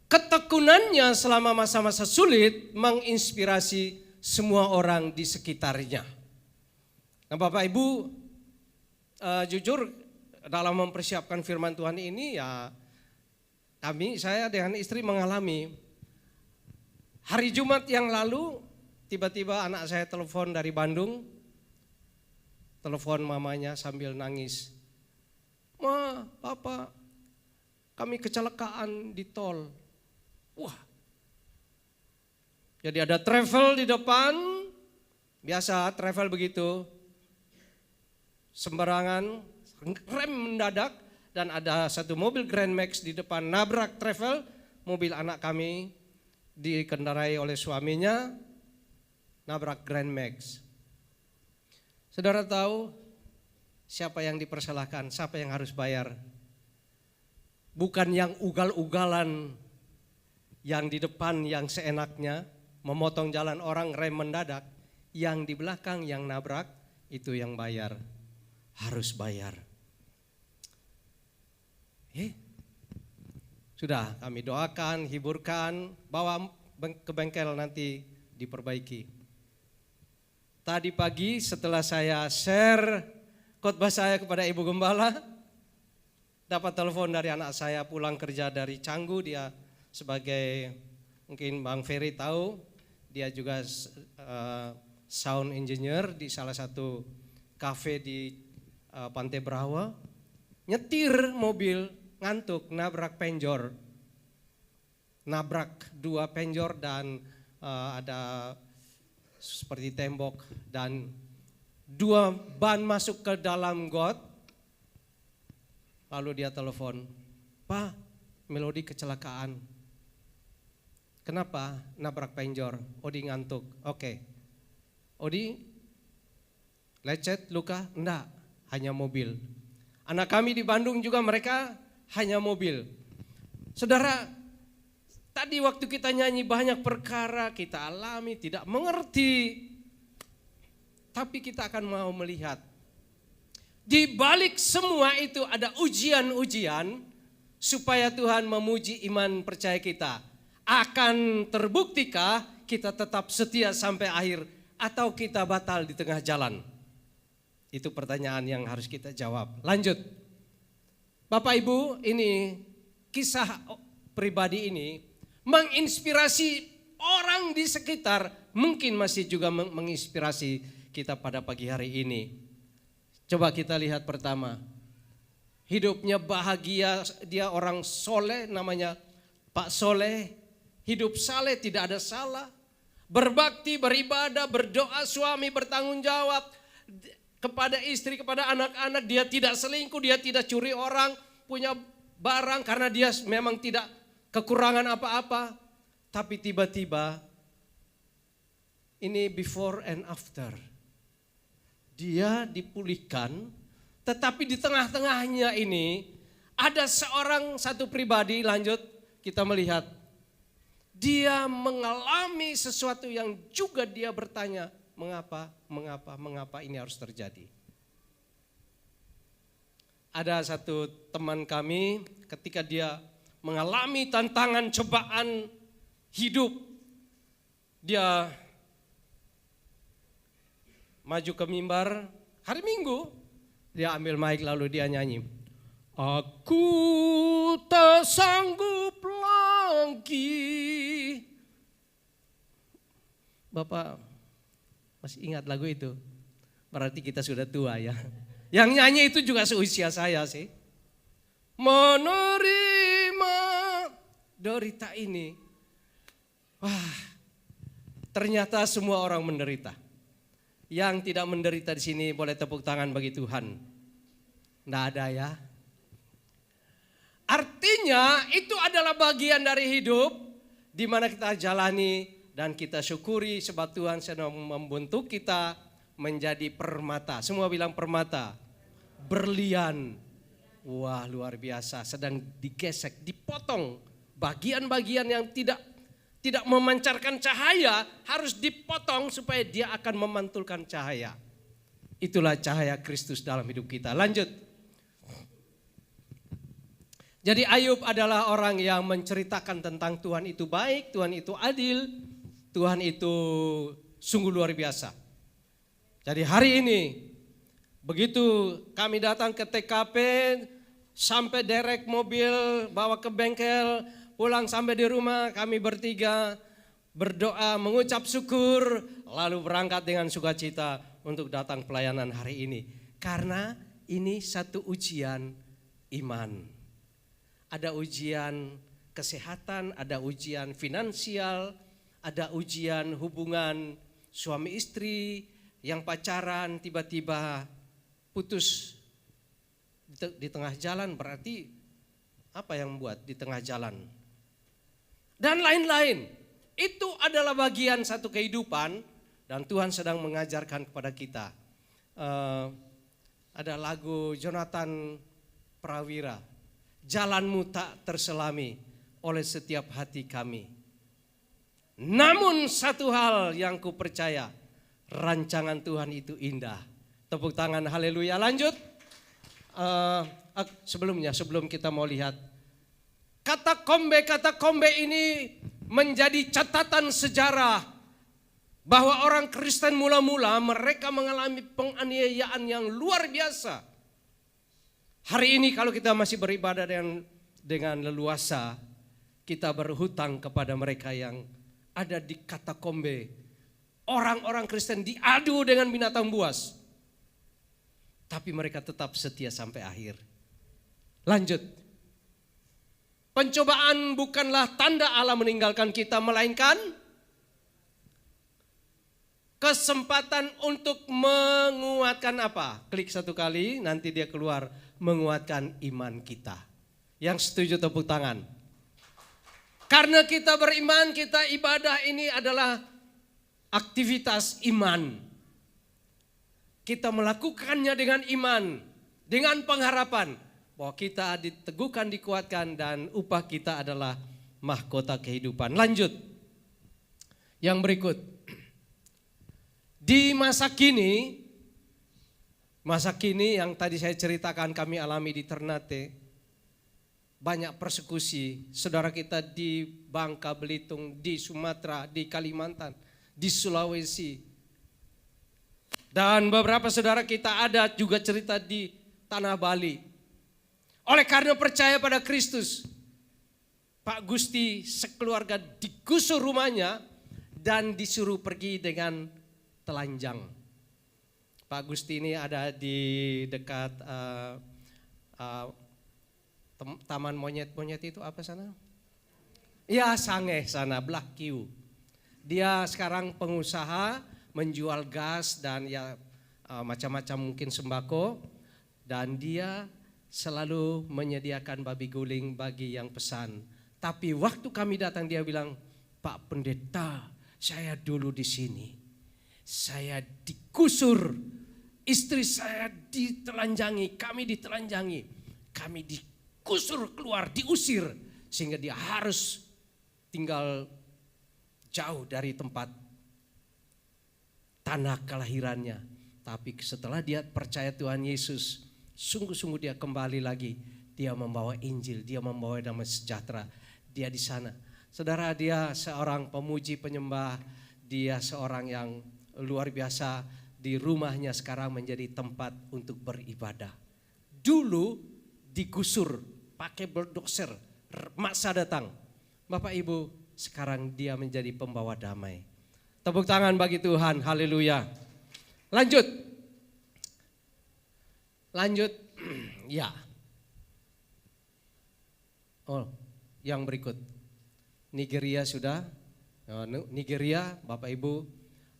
Ketekunannya selama masa-masa sulit menginspirasi semua orang di sekitarnya. Nah Bapak Ibu, jujur dalam mempersiapkan firman Tuhan ini ya saya dengan istri mengalami. Hari Jumat yang lalu tiba-tiba anak saya telepon dari Bandung. Telepon mamanya sambil nangis. Ma, Papa, kami kecelakaan di tol. Wah, Jadi ada travel di depan, biasa travel begitu, sembarangan, rem mendadak, dan ada satu mobil Grand Max di depan nabrak travel, mobil anak kami dikendarai oleh suaminya, nabrak Grand Max. Saudara tahu siapa yang dipersalahkan, siapa yang harus bayar? Bukan yang ugal-ugalan, yang di depan yang seenaknya, memotong jalan orang rem mendadak, yang di belakang yang nabrak itu yang bayar, harus bayar. Sudah kami doakan, hiburkan, bawa ke bengkel nanti diperbaiki. Tadi pagi setelah saya share khotbah saya kepada Ibu Gembala, dapat telepon dari anak saya pulang kerja dari Canggu, dia sebagai, mungkin Bang Ferry tahu, dia juga sound engineer di salah satu kafe di Pantai Brawa, nyetir mobil, ngantuk, nabrak penjor, nabrak 2 penjor dan ada seperti tembok dan 2 ban masuk ke dalam got. Lalu dia telepon, "Pak, Melodi kecelakaan." "Kenapa?" "Nabrak penjor." "Odi ngantuk." "Oke." "Odi lecet, luka?" "Enggak, hanya mobil." Anak kami di Bandung juga mereka hanya mobil. Saudara, tadi waktu kita nyanyi banyak perkara kita alami, tidak mengerti. Tapi kita akan mau melihat. Di balik semua itu ada ujian-ujian supaya Tuhan memuji iman percaya kita. Akan terbuktikah kita tetap setia sampai akhir atau kita batal di tengah jalan? Itu pertanyaan yang harus kita jawab. Lanjut. Bapak Ibu, ini kisah pribadi ini menginspirasi orang di sekitar, mungkin masih juga menginspirasi kita pada pagi hari ini. Coba kita lihat pertama. Hidupnya bahagia, dia orang soleh, namanya Pak Soleh. Hidup saleh, tidak ada salah. Berbakti, beribadah, berdoa, suami bertanggung jawab kepada istri, kepada anak-anak. Dia tidak selingkuh, dia tidak curi orang, punya barang karena dia memang tidak kekurangan apa-apa. Tapi tiba-tiba ini before and after. Dia dipulihkan, tetapi di tengah-tengahnya ini ada satu pribadi, lanjut kita melihat. Dia mengalami sesuatu yang juga dia bertanya, mengapa ini harus terjadi. Ada satu teman kami ketika dia mengalami tantangan cobaan hidup, dia maju ke mimbar hari Minggu, dia ambil mic lalu dia nyanyi. Aku tak sanggup lagi. Bapak masih ingat lagu itu? Berarti kita sudah tua ya. Yang nyanyi itu juga seusia saya sih. Menerima derita ini. Wah, ternyata semua orang menderita. Yang tidak menderita di sini boleh tepuk tangan bagi Tuhan. Nggak ada ya. Artinya itu adalah bagian dari hidup di mana kita jalani dan kita syukuri sebab Tuhan sedang membentuk kita menjadi permata. Semua bilang permata. Berlian. Wah, luar biasa. Sedang digesek, dipotong. Bagian-bagian yang tidak memancarkan cahaya harus dipotong supaya dia akan memantulkan cahaya. Itulah cahaya Kristus dalam hidup kita. Lanjut. Jadi Ayub adalah orang yang menceritakan tentang Tuhan itu baik, Tuhan itu adil, Tuhan itu sungguh luar biasa. Jadi hari ini begitu kami datang ke TKP, sampai derek mobil, bawa ke bengkel, pulang sampai di rumah kami bertiga berdoa, mengucap syukur, lalu berangkat dengan sukacita untuk datang pelayanan hari ini. Karena ini satu ujian iman. Ada ujian kesehatan, ada ujian finansial, ada ujian hubungan suami istri yang pacaran tiba-tiba putus di tengah jalan, berarti apa yang membuat di tengah jalan? Dan lain-lain. Itu adalah bagian satu kehidupan dan Tuhan sedang mengajarkan kepada kita. Ada lagu Jonathan Prawira, jalanmu tak terselami oleh setiap hati kami. Namun satu hal yang ku percaya, rancangan Tuhan itu indah. Tepuk tangan, haleluya. Lanjut. Sebelum kita mau lihat. Kata kombe ini menjadi catatan sejarah bahwa orang Kristen mula-mula mereka mengalami penganiayaan yang luar biasa. Hari ini kalau kita masih beribadah dengan leluasa, kita berhutang kepada mereka yang ada di katakombe. Orang-orang Kristen diadu dengan binatang buas. Tapi mereka tetap setia sampai akhir. Lanjut. Pencobaan bukanlah tanda Allah meninggalkan kita, melainkan kesempatan untuk menguatkan apa? Klik satu kali, nanti dia keluar, menguatkan iman kita. Yang setuju tepuk tangan. Karena kita beriman, kita ibadah ini adalah aktivitas iman. Kita melakukannya dengan iman, dengan pengharapan bahwa kita diteguhkan, dikuatkan, dan upah kita adalah mahkota kehidupan. Lanjut. Yang berikut. Di masa kini yang tadi saya ceritakan kami alami di Ternate, banyak persekusi. Saudara kita di Bangka Belitung, di Sumatera, di Kalimantan, di Sulawesi. Dan beberapa saudara kita ada juga cerita di Tanah Bali. Oleh karena percaya pada Kristus, Pak Gusti sekeluarga digusur rumahnya dan disuruh pergi dengan telanjang. Pak Gusti ini ada di dekat taman monyet itu apa sana? Ya, Sange sana, Black Q. Dia sekarang pengusaha menjual gas dan ya macam-macam mungkin sembako, dan dia selalu menyediakan babi guling bagi yang pesan. Tapi waktu kami datang dia bilang, Pak Pendeta, saya dulu di sini. Saya digusur, istri saya ditelanjangi, kami ditelanjangi. Kami digusur keluar, diusir. Sehingga dia harus tinggal jauh dari tempat tanah kelahirannya. Tapi setelah dia percaya Tuhan Yesus, sungguh-sungguh dia kembali lagi. Dia membawa Injil, dia membawa damai sejahtera. Dia di sana. Saudara, dia seorang pemuji penyembah. Dia seorang yang luar biasa. Di rumahnya sekarang menjadi tempat untuk beribadah. Dulu digusur, pakai bulldozer, masa datang. Bapak Ibu, sekarang dia menjadi pembawa damai. Tepuk tangan bagi Tuhan, haleluya. Lanjut, ya. Oh, yang berikut. Nigeria sudah. Nigeria, Bapak Ibu,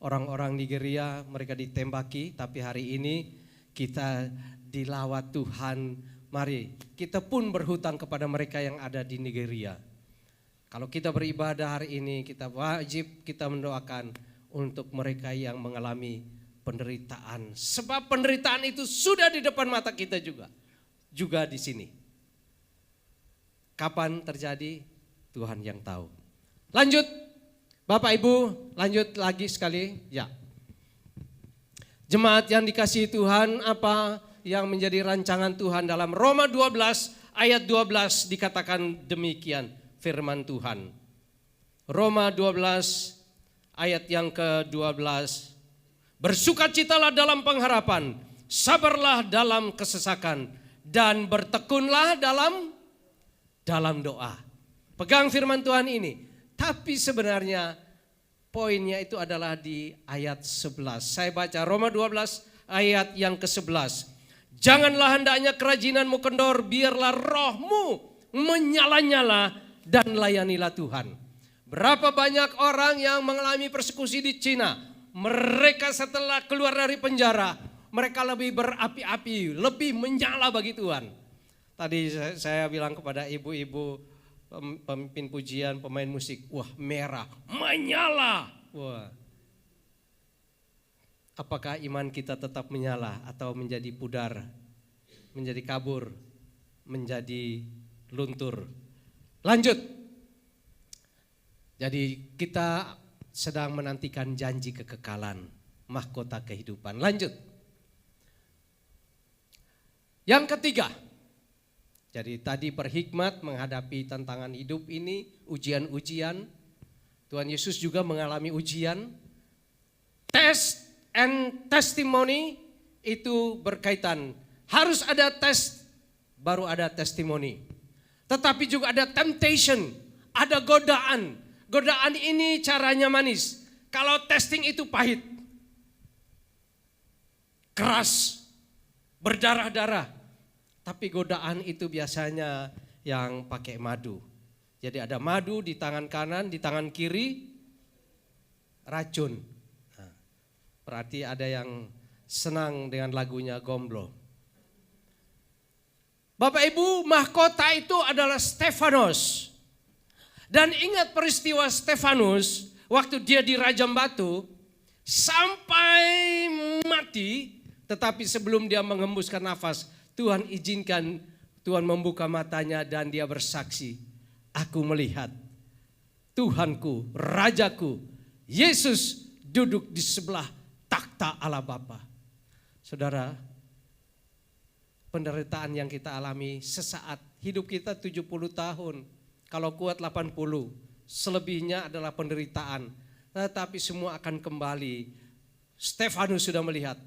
orang-orang Nigeria mereka ditembaki, tapi hari ini kita dilawat Tuhan. Mari kita pun berhutang kepada mereka yang ada di Nigeria. Kalau kita beribadah hari ini, kita wajib kita mendoakan untuk mereka yang mengalami penderitaan. Sebab penderitaan itu sudah di depan mata kita juga di sini. Kapan terjadi? Tuhan yang tahu. Lanjut, Bapak Ibu, lanjut lagi sekali. Ya. Jemaat yang dikasihi Tuhan, apa yang menjadi rancangan Tuhan dalam Roma 12 ayat 12 dikatakan demikian firman Tuhan. Roma 12 ayat yang ke-12. Bersukacitalah dalam pengharapan, sabarlah dalam kesesakan, dan bertekunlah dalam doa. Pegang firman Tuhan ini. Tapi sebenarnya poinnya itu adalah di ayat 11. Saya baca Roma 12 ayat yang ke-11. Janganlah hendaknya kerajinanmu kendor, biarlah rohmu menyala-nyala dan layanilah Tuhan. Berapa banyak orang yang mengalami persekusi di Cina, mereka setelah keluar dari penjara, mereka lebih berapi-api, lebih menyala bagi Tuhan. Tadi saya bilang kepada ibu-ibu pemimpin pujian, pemain musik, wah merah, menyala. Wah. Apakah iman kita tetap menyala atau menjadi pudar, menjadi kabur, menjadi luntur? Lanjut. Jadi kita sedang menantikan janji kekekalan, mahkota kehidupan. Lanjut. Yang ketiga. Jadi tadi berhikmat menghadapi tantangan hidup ini, ujian-ujian. Tuhan Yesus juga mengalami ujian. Test and testimony itu berkaitan. Harus ada tes, baru ada testimoni. Tetapi juga ada temptation, ada godaan. Godaan ini caranya manis. Kalau testing itu pahit, keras, berdarah-darah. Tapi godaan itu biasanya yang pakai madu. Jadi ada madu di tangan kanan, di tangan kiri, racun. Nah, berarti ada yang senang dengan lagunya Gomblo. Bapak Ibu, mahkota itu adalah Stefanus. Dan ingat peristiwa Stefanus waktu dia dirajam batu sampai mati, tetapi sebelum dia mengembuskan nafas, Tuhan izinkan, Tuhan membuka matanya dan dia bersaksi, aku melihat Tuhanku, Rajaku, Yesus duduk di sebelah takhta Allah Bapa. Saudara, penderitaan yang kita alami sesaat, hidup kita 70 tahun, kalau kuat 80, selebihnya adalah penderitaan. Tetapi semua akan kembali. Stefanus sudah melihat,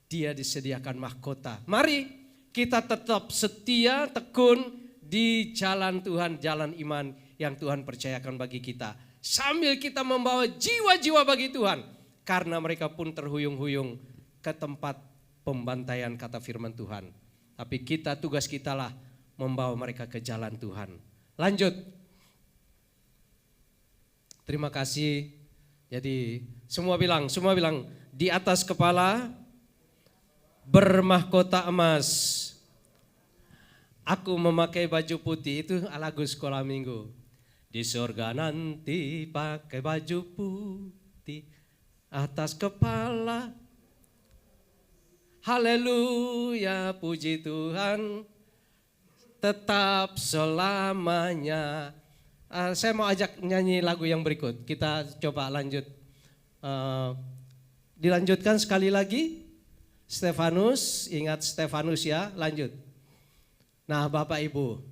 dia disediakan mahkota. Mari kita tetap setia, tekun di jalan Tuhan, jalan iman yang Tuhan percayakan bagi kita. Sambil kita membawa jiwa-jiwa bagi Tuhan. Karena mereka pun terhuyung-huyung ke tempat pembantaian kata firman Tuhan. Tapi kita, tugas kita lah membawa mereka ke jalan Tuhan. Lanjut. Terima kasih. Jadi semua bilang di atas kepala bermahkota emas. Aku memakai baju putih, itu lagu sekolah minggu. Di surga nanti pakai baju putih atas kepala. Haleluya, puji Tuhan tetap selamanya. Saya mau ajak nyanyi lagu yang berikut. Kita coba lanjut. Dilanjutkan sekali lagi. Stefanus, ingat Stefanus ya, lanjut. Nah Bapak Ibu,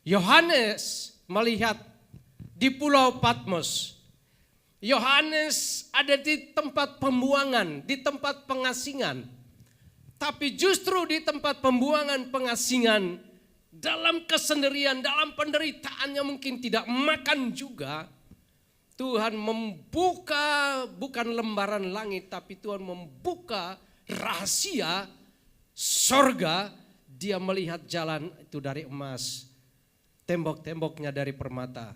Yohanes melihat di pulau Patmos. Yohanes ada di tempat pembuangan, di tempat pengasingan. Tapi justru di tempat pembuangan pengasingan, dalam kesendirian, dalam penderitaannya mungkin tidak makan juga. Tuhan membuka bukan lembaran langit, tapi Tuhan membuka rahasia sorga. Dia melihat jalan itu dari emas, tembok-temboknya dari permata.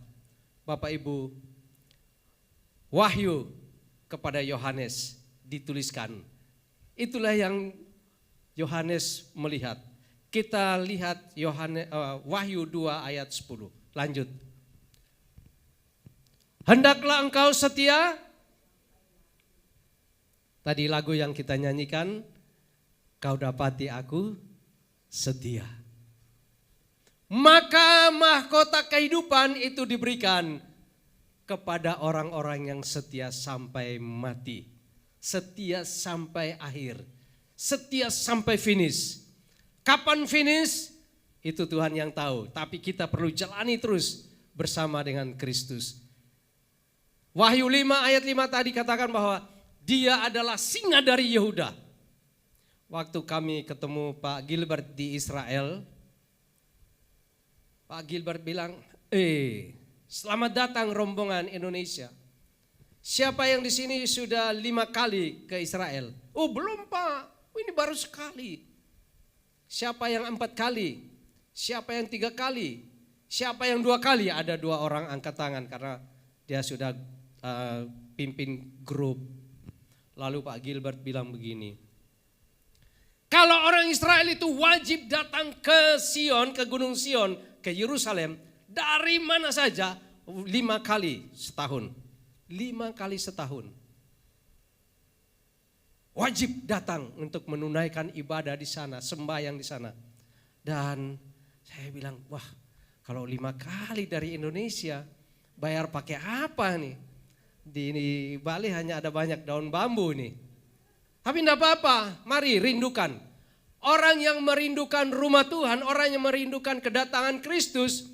Bapak Ibu, wahyu kepada Yohanes dituliskan. Itulah yang Yohanes melihat. Kita lihat Wahyu 2 ayat 10. Lanjut. Hendaklah engkau setia. Tadi lagu yang kita nyanyikan, kau dapati aku setia. Maka mahkota kehidupan itu diberikan kepada orang-orang yang setia sampai mati. Setia sampai akhir. Setia sampai finish. Kapan finish? Itu Tuhan yang tahu. Tapi kita perlu jalani terus bersama dengan Kristus. Wahyu 5 ayat 5 tadi katakan bahwa dia adalah singa dari Yehuda. Waktu kami ketemu Pak Gilbert di Israel, Pak Gilbert bilang, selamat datang rombongan Indonesia. Siapa yang di sini sudah 5 kali ke Israel? Oh belum Pak, ini baru sekali. Siapa yang 4 kali? Siapa yang 3 kali? Siapa yang 2 kali? Ada 2 orang angkat tangan karena dia sudah pimpin grup. Lalu Pak Gilbert bilang begini, kalau orang Israel itu wajib datang ke Sion, ke Gunung Sion, ke Yerusalem, dari mana saja 5 kali setahun. 5 kali setahun. Wajib datang untuk menunaikan ibadah di sana, sembahyang di sana. Dan saya bilang, wah kalau 5 kali dari Indonesia, bayar pakai apa nih? Di Bali hanya ada banyak daun bambu nih. Tapi enggak apa-apa, mari rindukan. Orang yang merindukan rumah Tuhan, orang yang merindukan kedatangan Kristus,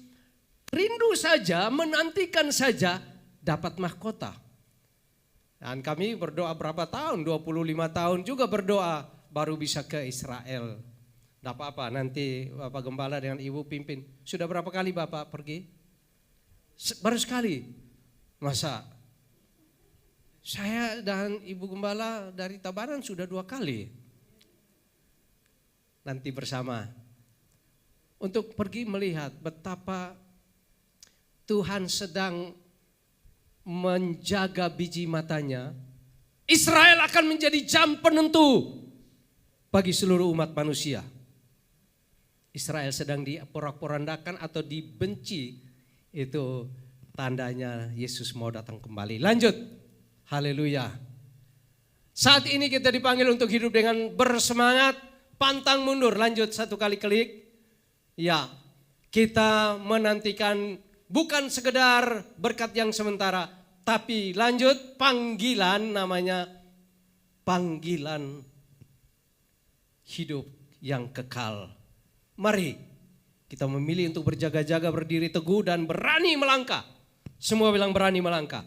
rindu saja, menantikan saja dapat mahkota. Dan kami berdoa berapa tahun, 25 tahun juga berdoa baru bisa ke Israel. Tidak apa-apa, nanti Bapak Gembala dengan Ibu pimpin. Sudah berapa kali Bapak pergi? Baru sekali. Masa? Saya dan Ibu Gembala dari Tabanan sudah 2 kali. Nanti bersama. Untuk pergi melihat betapa Tuhan sedang menjaga biji matanya. Israel akan menjadi jam penentu bagi seluruh umat manusia. Israel sedang diporak-porandakan atau dibenci, itu tandanya Yesus mau datang kembali. Lanjut, haleluya. Saat ini kita dipanggil untuk hidup dengan bersemangat, pantang mundur. Lanjut 1 kali klik. Ya, kita menantikan bukan sekedar berkat yang sementara, tapi lanjut panggilan, namanya panggilan hidup yang kekal. Mari kita memilih untuk berjaga-jaga, berdiri teguh dan berani melangkah. Semua bilang berani melangkah.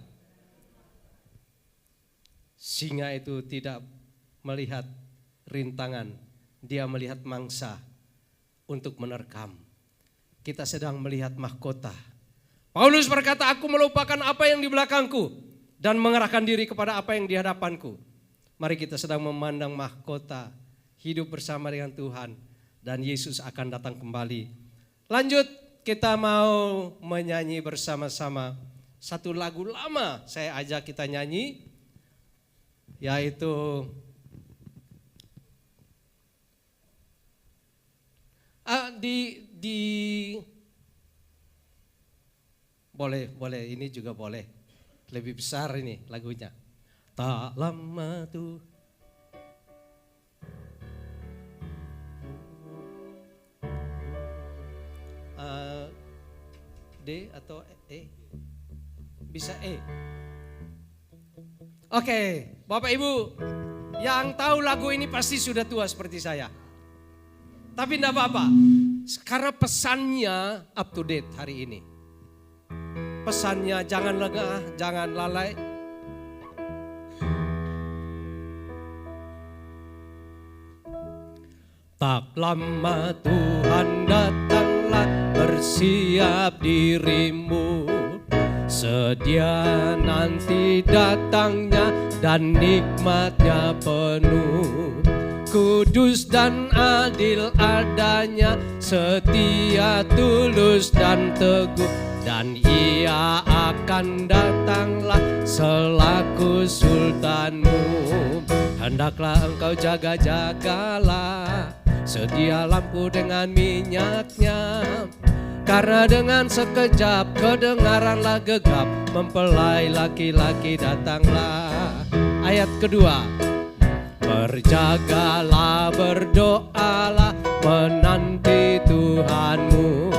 Singa itu tidak melihat rintangan, dia melihat mangsa untuk menerkam. Kita sedang melihat mahkota. Paulus berkata, aku melupakan apa yang di belakangku dan mengerahkan diri kepada apa yang di hadapanku. Mari kita sedang memandang mahkota, hidup bersama dengan Tuhan, dan Yesus akan datang kembali. Lanjut, kita mau menyanyi bersama-sama satu lagu lama, saya ajak kita nyanyi, yaitu boleh ini juga boleh, lebih besar ini lagunya. Tak lama tuh D atau E? Bisa E. Oke, Bapak Ibu yang tahu lagu ini pasti sudah tua seperti saya. Tapi enggak apa-apa, karena pesannya up to date hari ini. Pesannya jangan lengah, jangan lalai. Tak lama Tuhan datanglah, bersiap dirimu. Sedia nanti datangnya dan nikmatnya penuh. Kudus dan adil adanya, setia, tulus dan teguh. Dan ia akan datanglah selaku sultanmu. Hendaklah engkau jaga-jagalah, sedia lampu dengan minyaknya. Karena dengan sekejap kedengaranlah gegap, mempelai laki-laki datanglah. Ayat kedua, berjagalah, berdoalah, menanti Tuhanmu.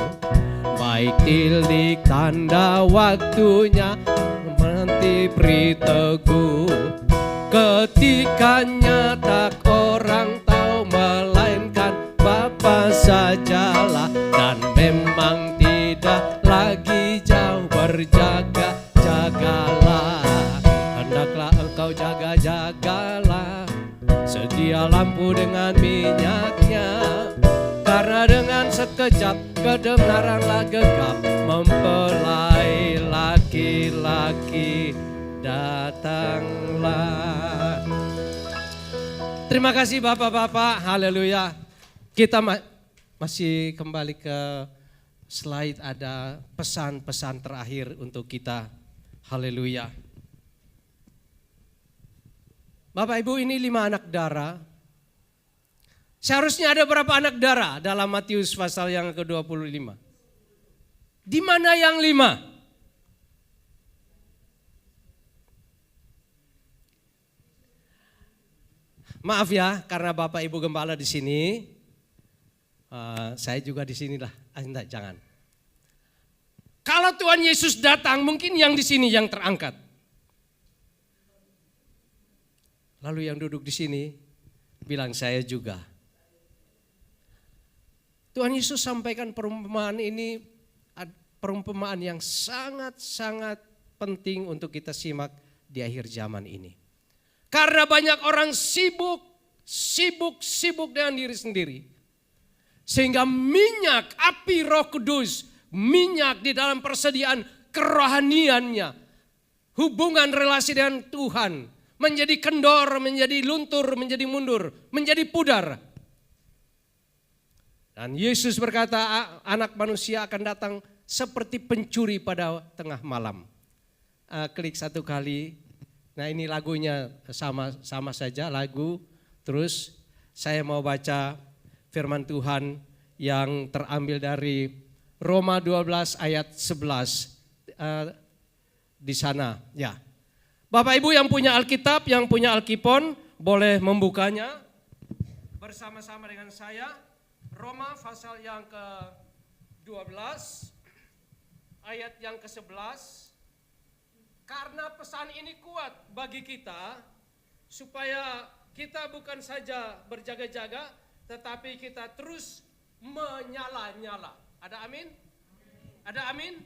Baik tilik tanda waktunya, menanti peri teguh. Ketikanya tak orang tahu, melainkan Bapa sajalah. Dan memang tidak lagi jauh, berjaga-jagalah. Hendaklah engkau jaga-jagalah, sedia lampu dengan minyaknya. Karena dengan sekejap kedengaranlah gegap, mempelai laki-laki datanglah. Terima kasih Bapak-bapak, haleluya. Kita masih kembali ke slide, ada pesan-pesan terakhir untuk kita. Haleluya. Bapak Ibu, ini 5 anak darah. Seharusnya ada berapa anak darah dalam Matius pasal yang ke-25? Di mana yang 5? Maaf ya, karena Bapak Ibu Gembala di sini, saya juga di sinilah. Enggak, jangan. Kalau Tuhan Yesus datang, mungkin yang di sini yang terangkat. Lalu yang duduk di sini bilang saya juga. Tuhan Yesus sampaikan perumpamaan ini, perumpamaan yang sangat-sangat penting untuk kita simak di akhir zaman ini. Karena banyak orang sibuk dengan diri sendiri. Sehingga minyak api Roh Kudus, minyak di dalam persediaan kerohaniannya, hubungan relasi dengan Tuhan, menjadi kendor, menjadi luntur, menjadi mundur, menjadi pudar. Dan Yesus berkata, anak manusia akan datang seperti pencuri pada tengah malam. Klik 1 kali. Nah, ini lagunya sama saja lagu. Terus saya mau baca firman Tuhan yang terambil dari Roma 12 ayat 11 di sana. Ya, Bapak Ibu yang punya Alkitab, yang punya Alkipon, boleh membukanya bersama-sama dengan saya. Roma pasal yang ke-12 ayat yang ke-11. Karena pesan ini kuat bagi kita, supaya kita bukan saja berjaga-jaga, tetapi kita terus menyala-nyala. Ada amin? Ada amin?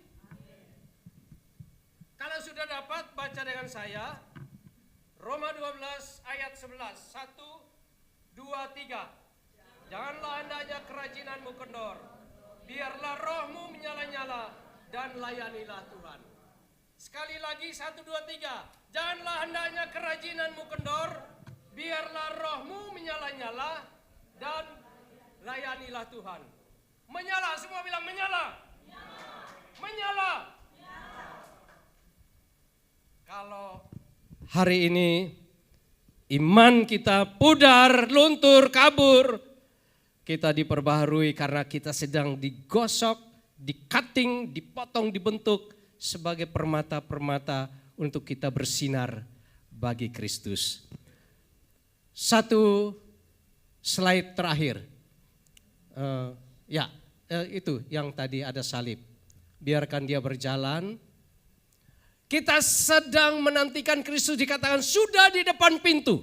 Kalau sudah dapat, baca dengan saya. Roma 12 ayat 11. 1, 2, 3. Janganlah hendaknya kerajinanmu kendor. Biarlah rohmu menyala-nyala dan layanilah Tuhan. Sekali lagi 1, 2, 3. Janganlah hendaknya kerajinanmu kendor. Biarlah rohmu menyala-nyala dan layanilah Tuhan. Menyala, semua bilang menyala. Menyala. Kalau hari ini iman kita pudar, luntur, kabur, kita diperbaharui karena kita sedang digosok, di-cutting, dipotong, dibentuk sebagai permata-permata untuk kita bersinar bagi Kristus. 1 slide terakhir. Itu yang tadi ada salib. Biarkan dia berjalan. Kita sedang menantikan Kristus, dikatakan sudah di depan pintu.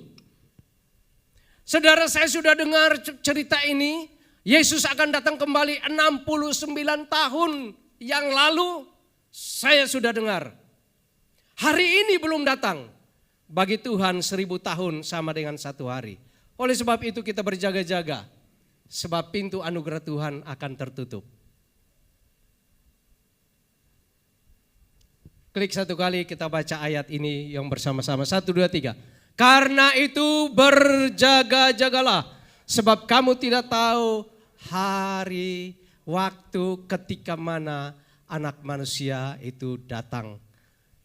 Saudara, saya sudah dengar cerita ini. Yesus akan datang kembali 69 tahun yang lalu. Saya sudah dengar. Hari ini belum datang. Bagi Tuhan 1000 tahun sama dengan 1 hari. Oleh sebab itu kita berjaga-jaga. Sebab pintu anugerah Tuhan akan tertutup. Klik 1 kali, kita baca ayat ini yang bersama-sama. 1, 2, 3. Karena itu berjaga-jagalah. Sebab kamu tidak tahu hari, waktu, ketika mana Anak manusia itu datang.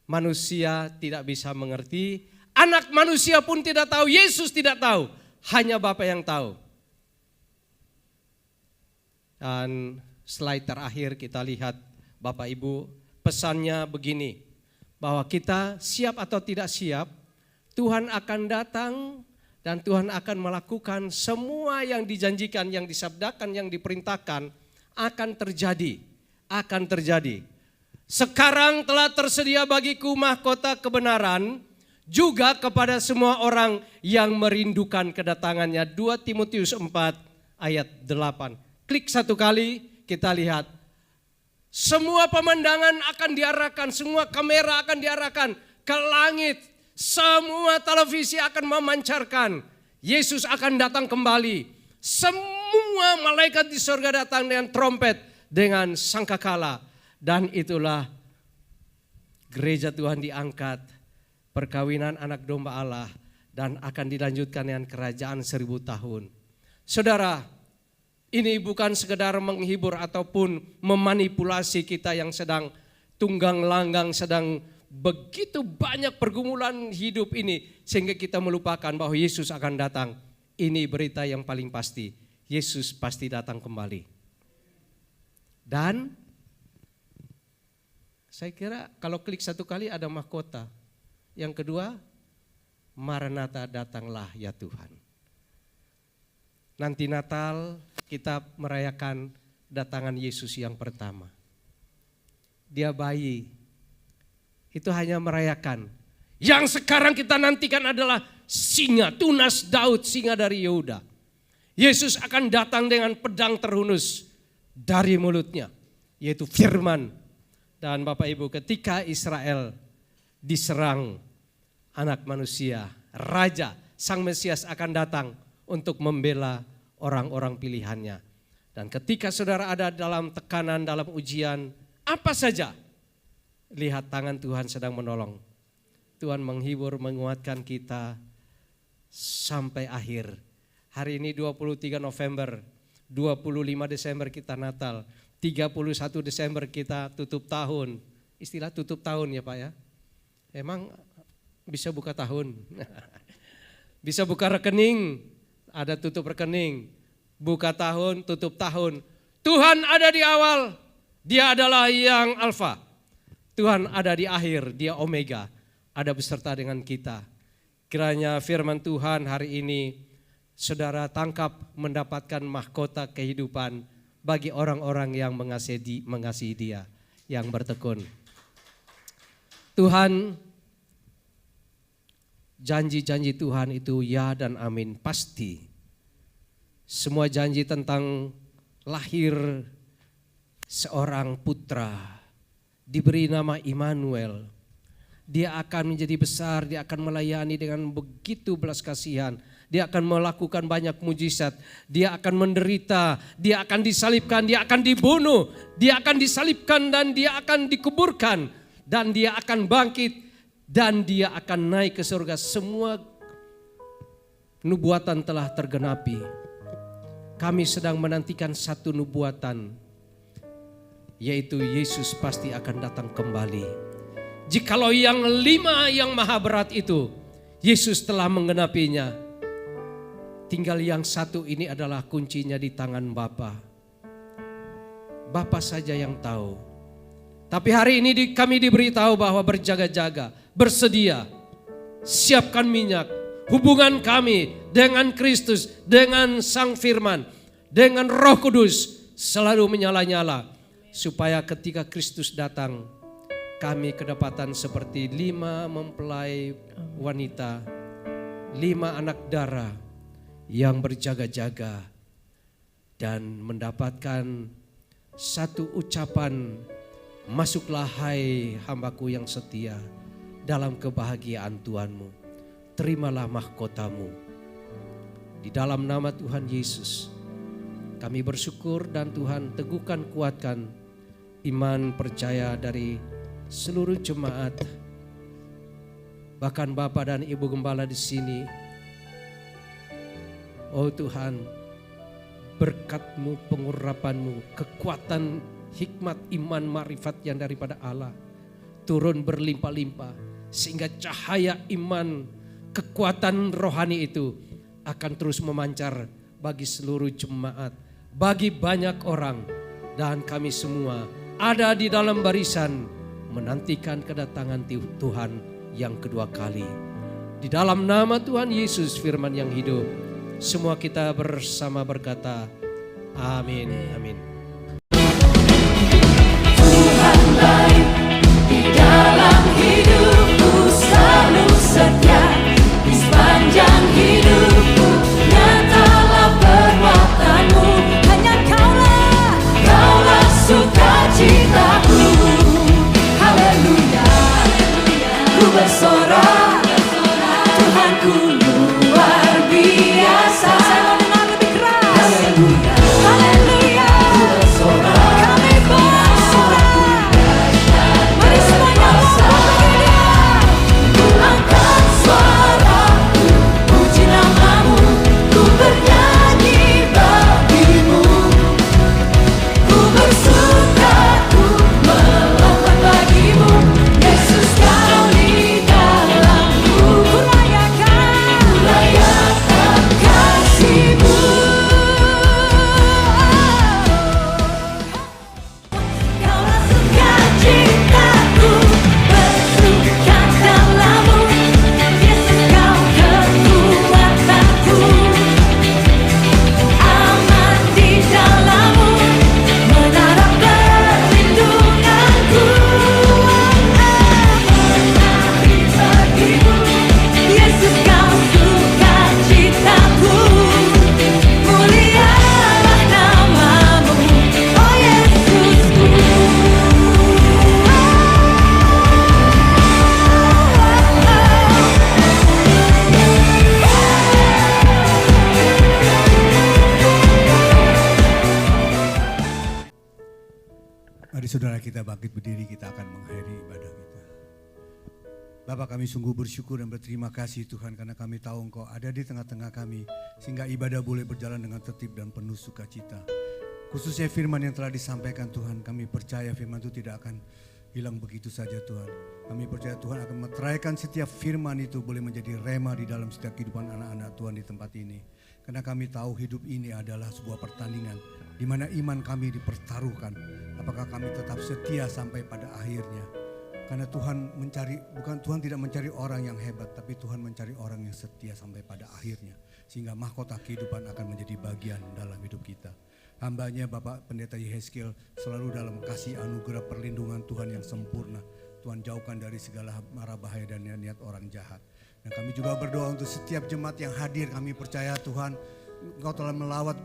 Manusia tidak bisa mengerti, anak manusia pun tidak tahu, Yesus tidak tahu, hanya Bapa yang tahu. Dan slide terakhir kita lihat Bapak Ibu, pesannya begini, bahwa kita siap atau tidak siap, Tuhan akan datang dan Tuhan akan melakukan semua yang dijanjikan, yang disabdakan, yang diperintahkan akan terjadi. Sekarang telah tersedia bagiku mahkota kebenaran juga kepada semua orang yang merindukan kedatangannya. 2 Timotius 4 ayat 8. Klik 1 kali, kita lihat. Semua pemandangan akan diarahkan, semua kamera akan diarahkan ke langit. Semua televisi akan memancarkan. Yesus akan datang kembali. Semua malaikat di surga datang dengan trompet, dengan sangkakala, dan itulah gereja Tuhan diangkat, perkawinan anak domba Allah, dan akan dilanjutkan dengan kerajaan 1000 tahun. Saudara, ini bukan sekedar menghibur ataupun memanipulasi kita yang sedang tunggang langgang, sedang begitu banyak pergumulan hidup ini sehingga kita melupakan bahwa Yesus akan datang. Ini berita yang paling pasti, Yesus pasti datang kembali. Dan saya kira kalau klik satu kali ada mahkota. Yang kedua, Maranatha, datanglah ya Tuhan. Nanti Natal kita merayakan datangan Yesus yang pertama. Dia bayi, itu hanya merayakan. Yang sekarang kita nantikan adalah singa, tunas Daud, singa dari Yehuda. Yesus akan datang dengan pedang terhunus dari mulutnya, yaitu firman. Dan Bapak Ibu, ketika Israel diserang anak manusia, Raja, Sang Mesias akan datang untuk membela orang-orang pilihannya. Dan ketika saudara ada dalam tekanan, dalam ujian, apa saja, lihat tangan Tuhan sedang menolong. Tuhan menghibur, menguatkan kita sampai akhir. Hari ini 23 November, 25 Desember kita Natal, 31 Desember kita tutup tahun. Istilah tutup tahun ya Pak ya. Emang bisa buka tahun. Bisa buka rekening, ada tutup rekening. Buka tahun, tutup tahun. Tuhan ada di awal, Dia adalah yang Alfa. Tuhan ada di akhir, Dia Omega, ada beserta dengan kita. Kiranya firman Tuhan hari ini saudara tangkap, mendapatkan mahkota kehidupan bagi orang-orang yang mengasihi Dia, yang bertekun. Tuhan, janji-janji Tuhan itu ya dan amin, pasti. Semua janji tentang lahir seorang putra, diberi nama Immanuel. Dia akan menjadi besar, dia akan melayani dengan begitu belas kasihan. Dia akan melakukan banyak mujizat, dia akan menderita, dia akan disalibkan, dia akan dibunuh, dia akan disalibkan dan dia akan dikuburkan. Dan dia akan bangkit dan dia akan naik ke surga. Semua nubuatan telah tergenapi. Kami sedang menantikan satu nubuatan, yaitu Yesus pasti akan datang kembali. Jikalau yang 5 yang maha berat itu Yesus telah menggenapinya, tinggal yang satu ini adalah kuncinya di tangan Bapa. Bapa saja yang tahu. Tapi hari ini kami diberitahu bahwa berjaga-jaga, bersedia, siapkan minyak. Hubungan kami dengan Kristus, dengan Sang Firman, dengan Roh Kudus selalu menyala-nyala. Supaya ketika Kristus datang, kami kedapatan seperti 5 mempelai wanita, 5 anak darah yang berjaga-jaga dan mendapatkan satu ucapan, masuklah hai hambaku yang setia dalam kebahagiaan Tuhanmu. Terimalah mahkotamu. Di dalam nama Tuhan Yesus kami bersyukur dan Tuhan teguhkan, kuatkan iman percaya dari seluruh jemaat, bahkan Bapak dan Ibu Gembala di sini. Oh Tuhan, berkat-Mu, pengurapan-Mu, kekuatan, hikmat, iman, marifat yang daripada Allah turun berlimpah-limpah, sehingga cahaya iman, kekuatan rohani itu akan terus memancar bagi seluruh jemaat, bagi banyak orang, dan kami semua ada di dalam barisan menantikan kedatangan Tuhan yang kedua kali. Di dalam nama Tuhan Yesus firman yang hidup, semua kita bersama berkata amin, amin. Tuhan baik di dalam hidupku, selalu setia di sepanjang hidupku. Nyatalah perbuatan-Mu, hanya Kaulah sukacitaku. Haleluya, ku bersorak, Tuhanku luar biasa. Saya mau dengar lebih keras. Haleluya, haleluya, ku bersorak, kami bersorak, saudara kita bangkit berdiri, kita akan mengakhiri ibadah kita. Bapak, kami sungguh bersyukur dan berterima kasih Tuhan karena kami tahu Engkau ada di tengah-tengah kami sehingga ibadah boleh berjalan dengan tertib dan penuh sukacita. Khususnya firman yang telah disampaikan Tuhan, kami percaya firman itu tidak akan hilang begitu saja Tuhan. Kami percaya Tuhan akan meteraikan setiap firman itu boleh menjadi rema di dalam setiap kehidupan anak-anak Tuhan di tempat ini. Karena kami tahu hidup ini adalah sebuah pertandingan di mana iman kami dipertaruhkan. Apakah kami tetap setia sampai pada akhirnya? Karena Tuhan tidak mencari orang yang hebat, tapi Tuhan mencari orang yang setia sampai pada akhirnya. Sehingga mahkota kehidupan akan menjadi bagian dalam hidup kita. Hambanya Bapak Pendeta Yehezkiel selalu dalam kasih anugerah perlindungan Tuhan yang sempurna. Tuhan jauhkan dari segala mara bahaya dan niat orang jahat. Dan kami juga berdoa untuk setiap jemaat yang hadir. Kami percaya Tuhan Engkau telah melawat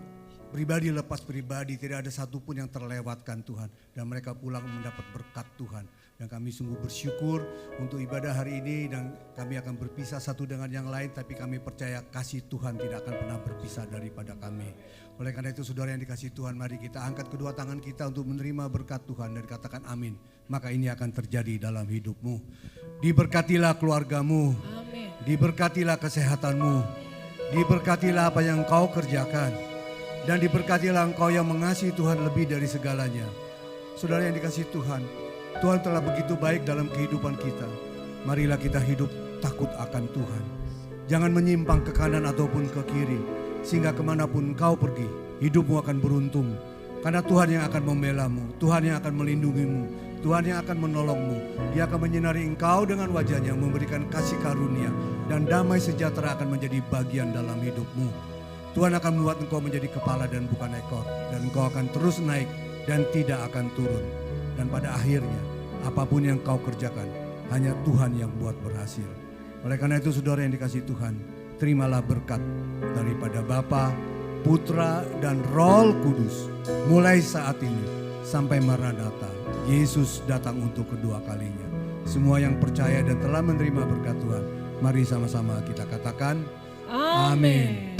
pribadi lepas pribadi, tidak ada satupun yang terlewatkan Tuhan. Dan mereka pulang mendapat berkat Tuhan. Dan kami sungguh bersyukur untuk ibadah hari ini dan kami akan berpisah satu dengan yang lain. Tapi kami percaya kasih Tuhan tidak akan pernah berpisah daripada kami. Oleh karena itu saudara yang dikasihi Tuhan, mari kita angkat kedua tangan kita untuk menerima berkat Tuhan dan katakan amin. Maka ini akan terjadi dalam hidupmu. Diberkatilah keluargamu. Amin. Diberkatilah kesehatanmu. Diberkatilah apa yang kau kerjakan. Dan diberkatilah engkau yang mengasihi Tuhan lebih dari segalanya. Saudara yang dikasihi Tuhan, Tuhan telah begitu baik dalam kehidupan kita. Marilah kita hidup takut akan Tuhan. Jangan menyimpang ke kanan ataupun ke kiri. Sehingga kemanapun kau pergi, hidupmu akan beruntung. Karena Tuhan yang akan membelamu, Tuhan yang akan melindungimu, Tuhan yang akan menolongmu. Dia akan menyinari engkau dengan wajahnya, memberikan kasih karunia. Dan damai sejahtera akan menjadi bagian dalam hidupmu. Tuhan akan membuat engkau menjadi kepala dan bukan ekor. Dan engkau akan terus naik dan tidak akan turun. Dan pada akhirnya, apapun yang kau kerjakan, hanya Tuhan yang buat berhasil. Oleh karena itu saudara yang dikasihi Tuhan, terimalah berkat daripada Bapa, Putra, dan Roh Kudus. Mulai saat ini sampai Maranatha, Yesus datang untuk kedua kalinya. Semua yang percaya dan telah menerima berkat Tuhan, mari sama-sama kita katakan, Amin.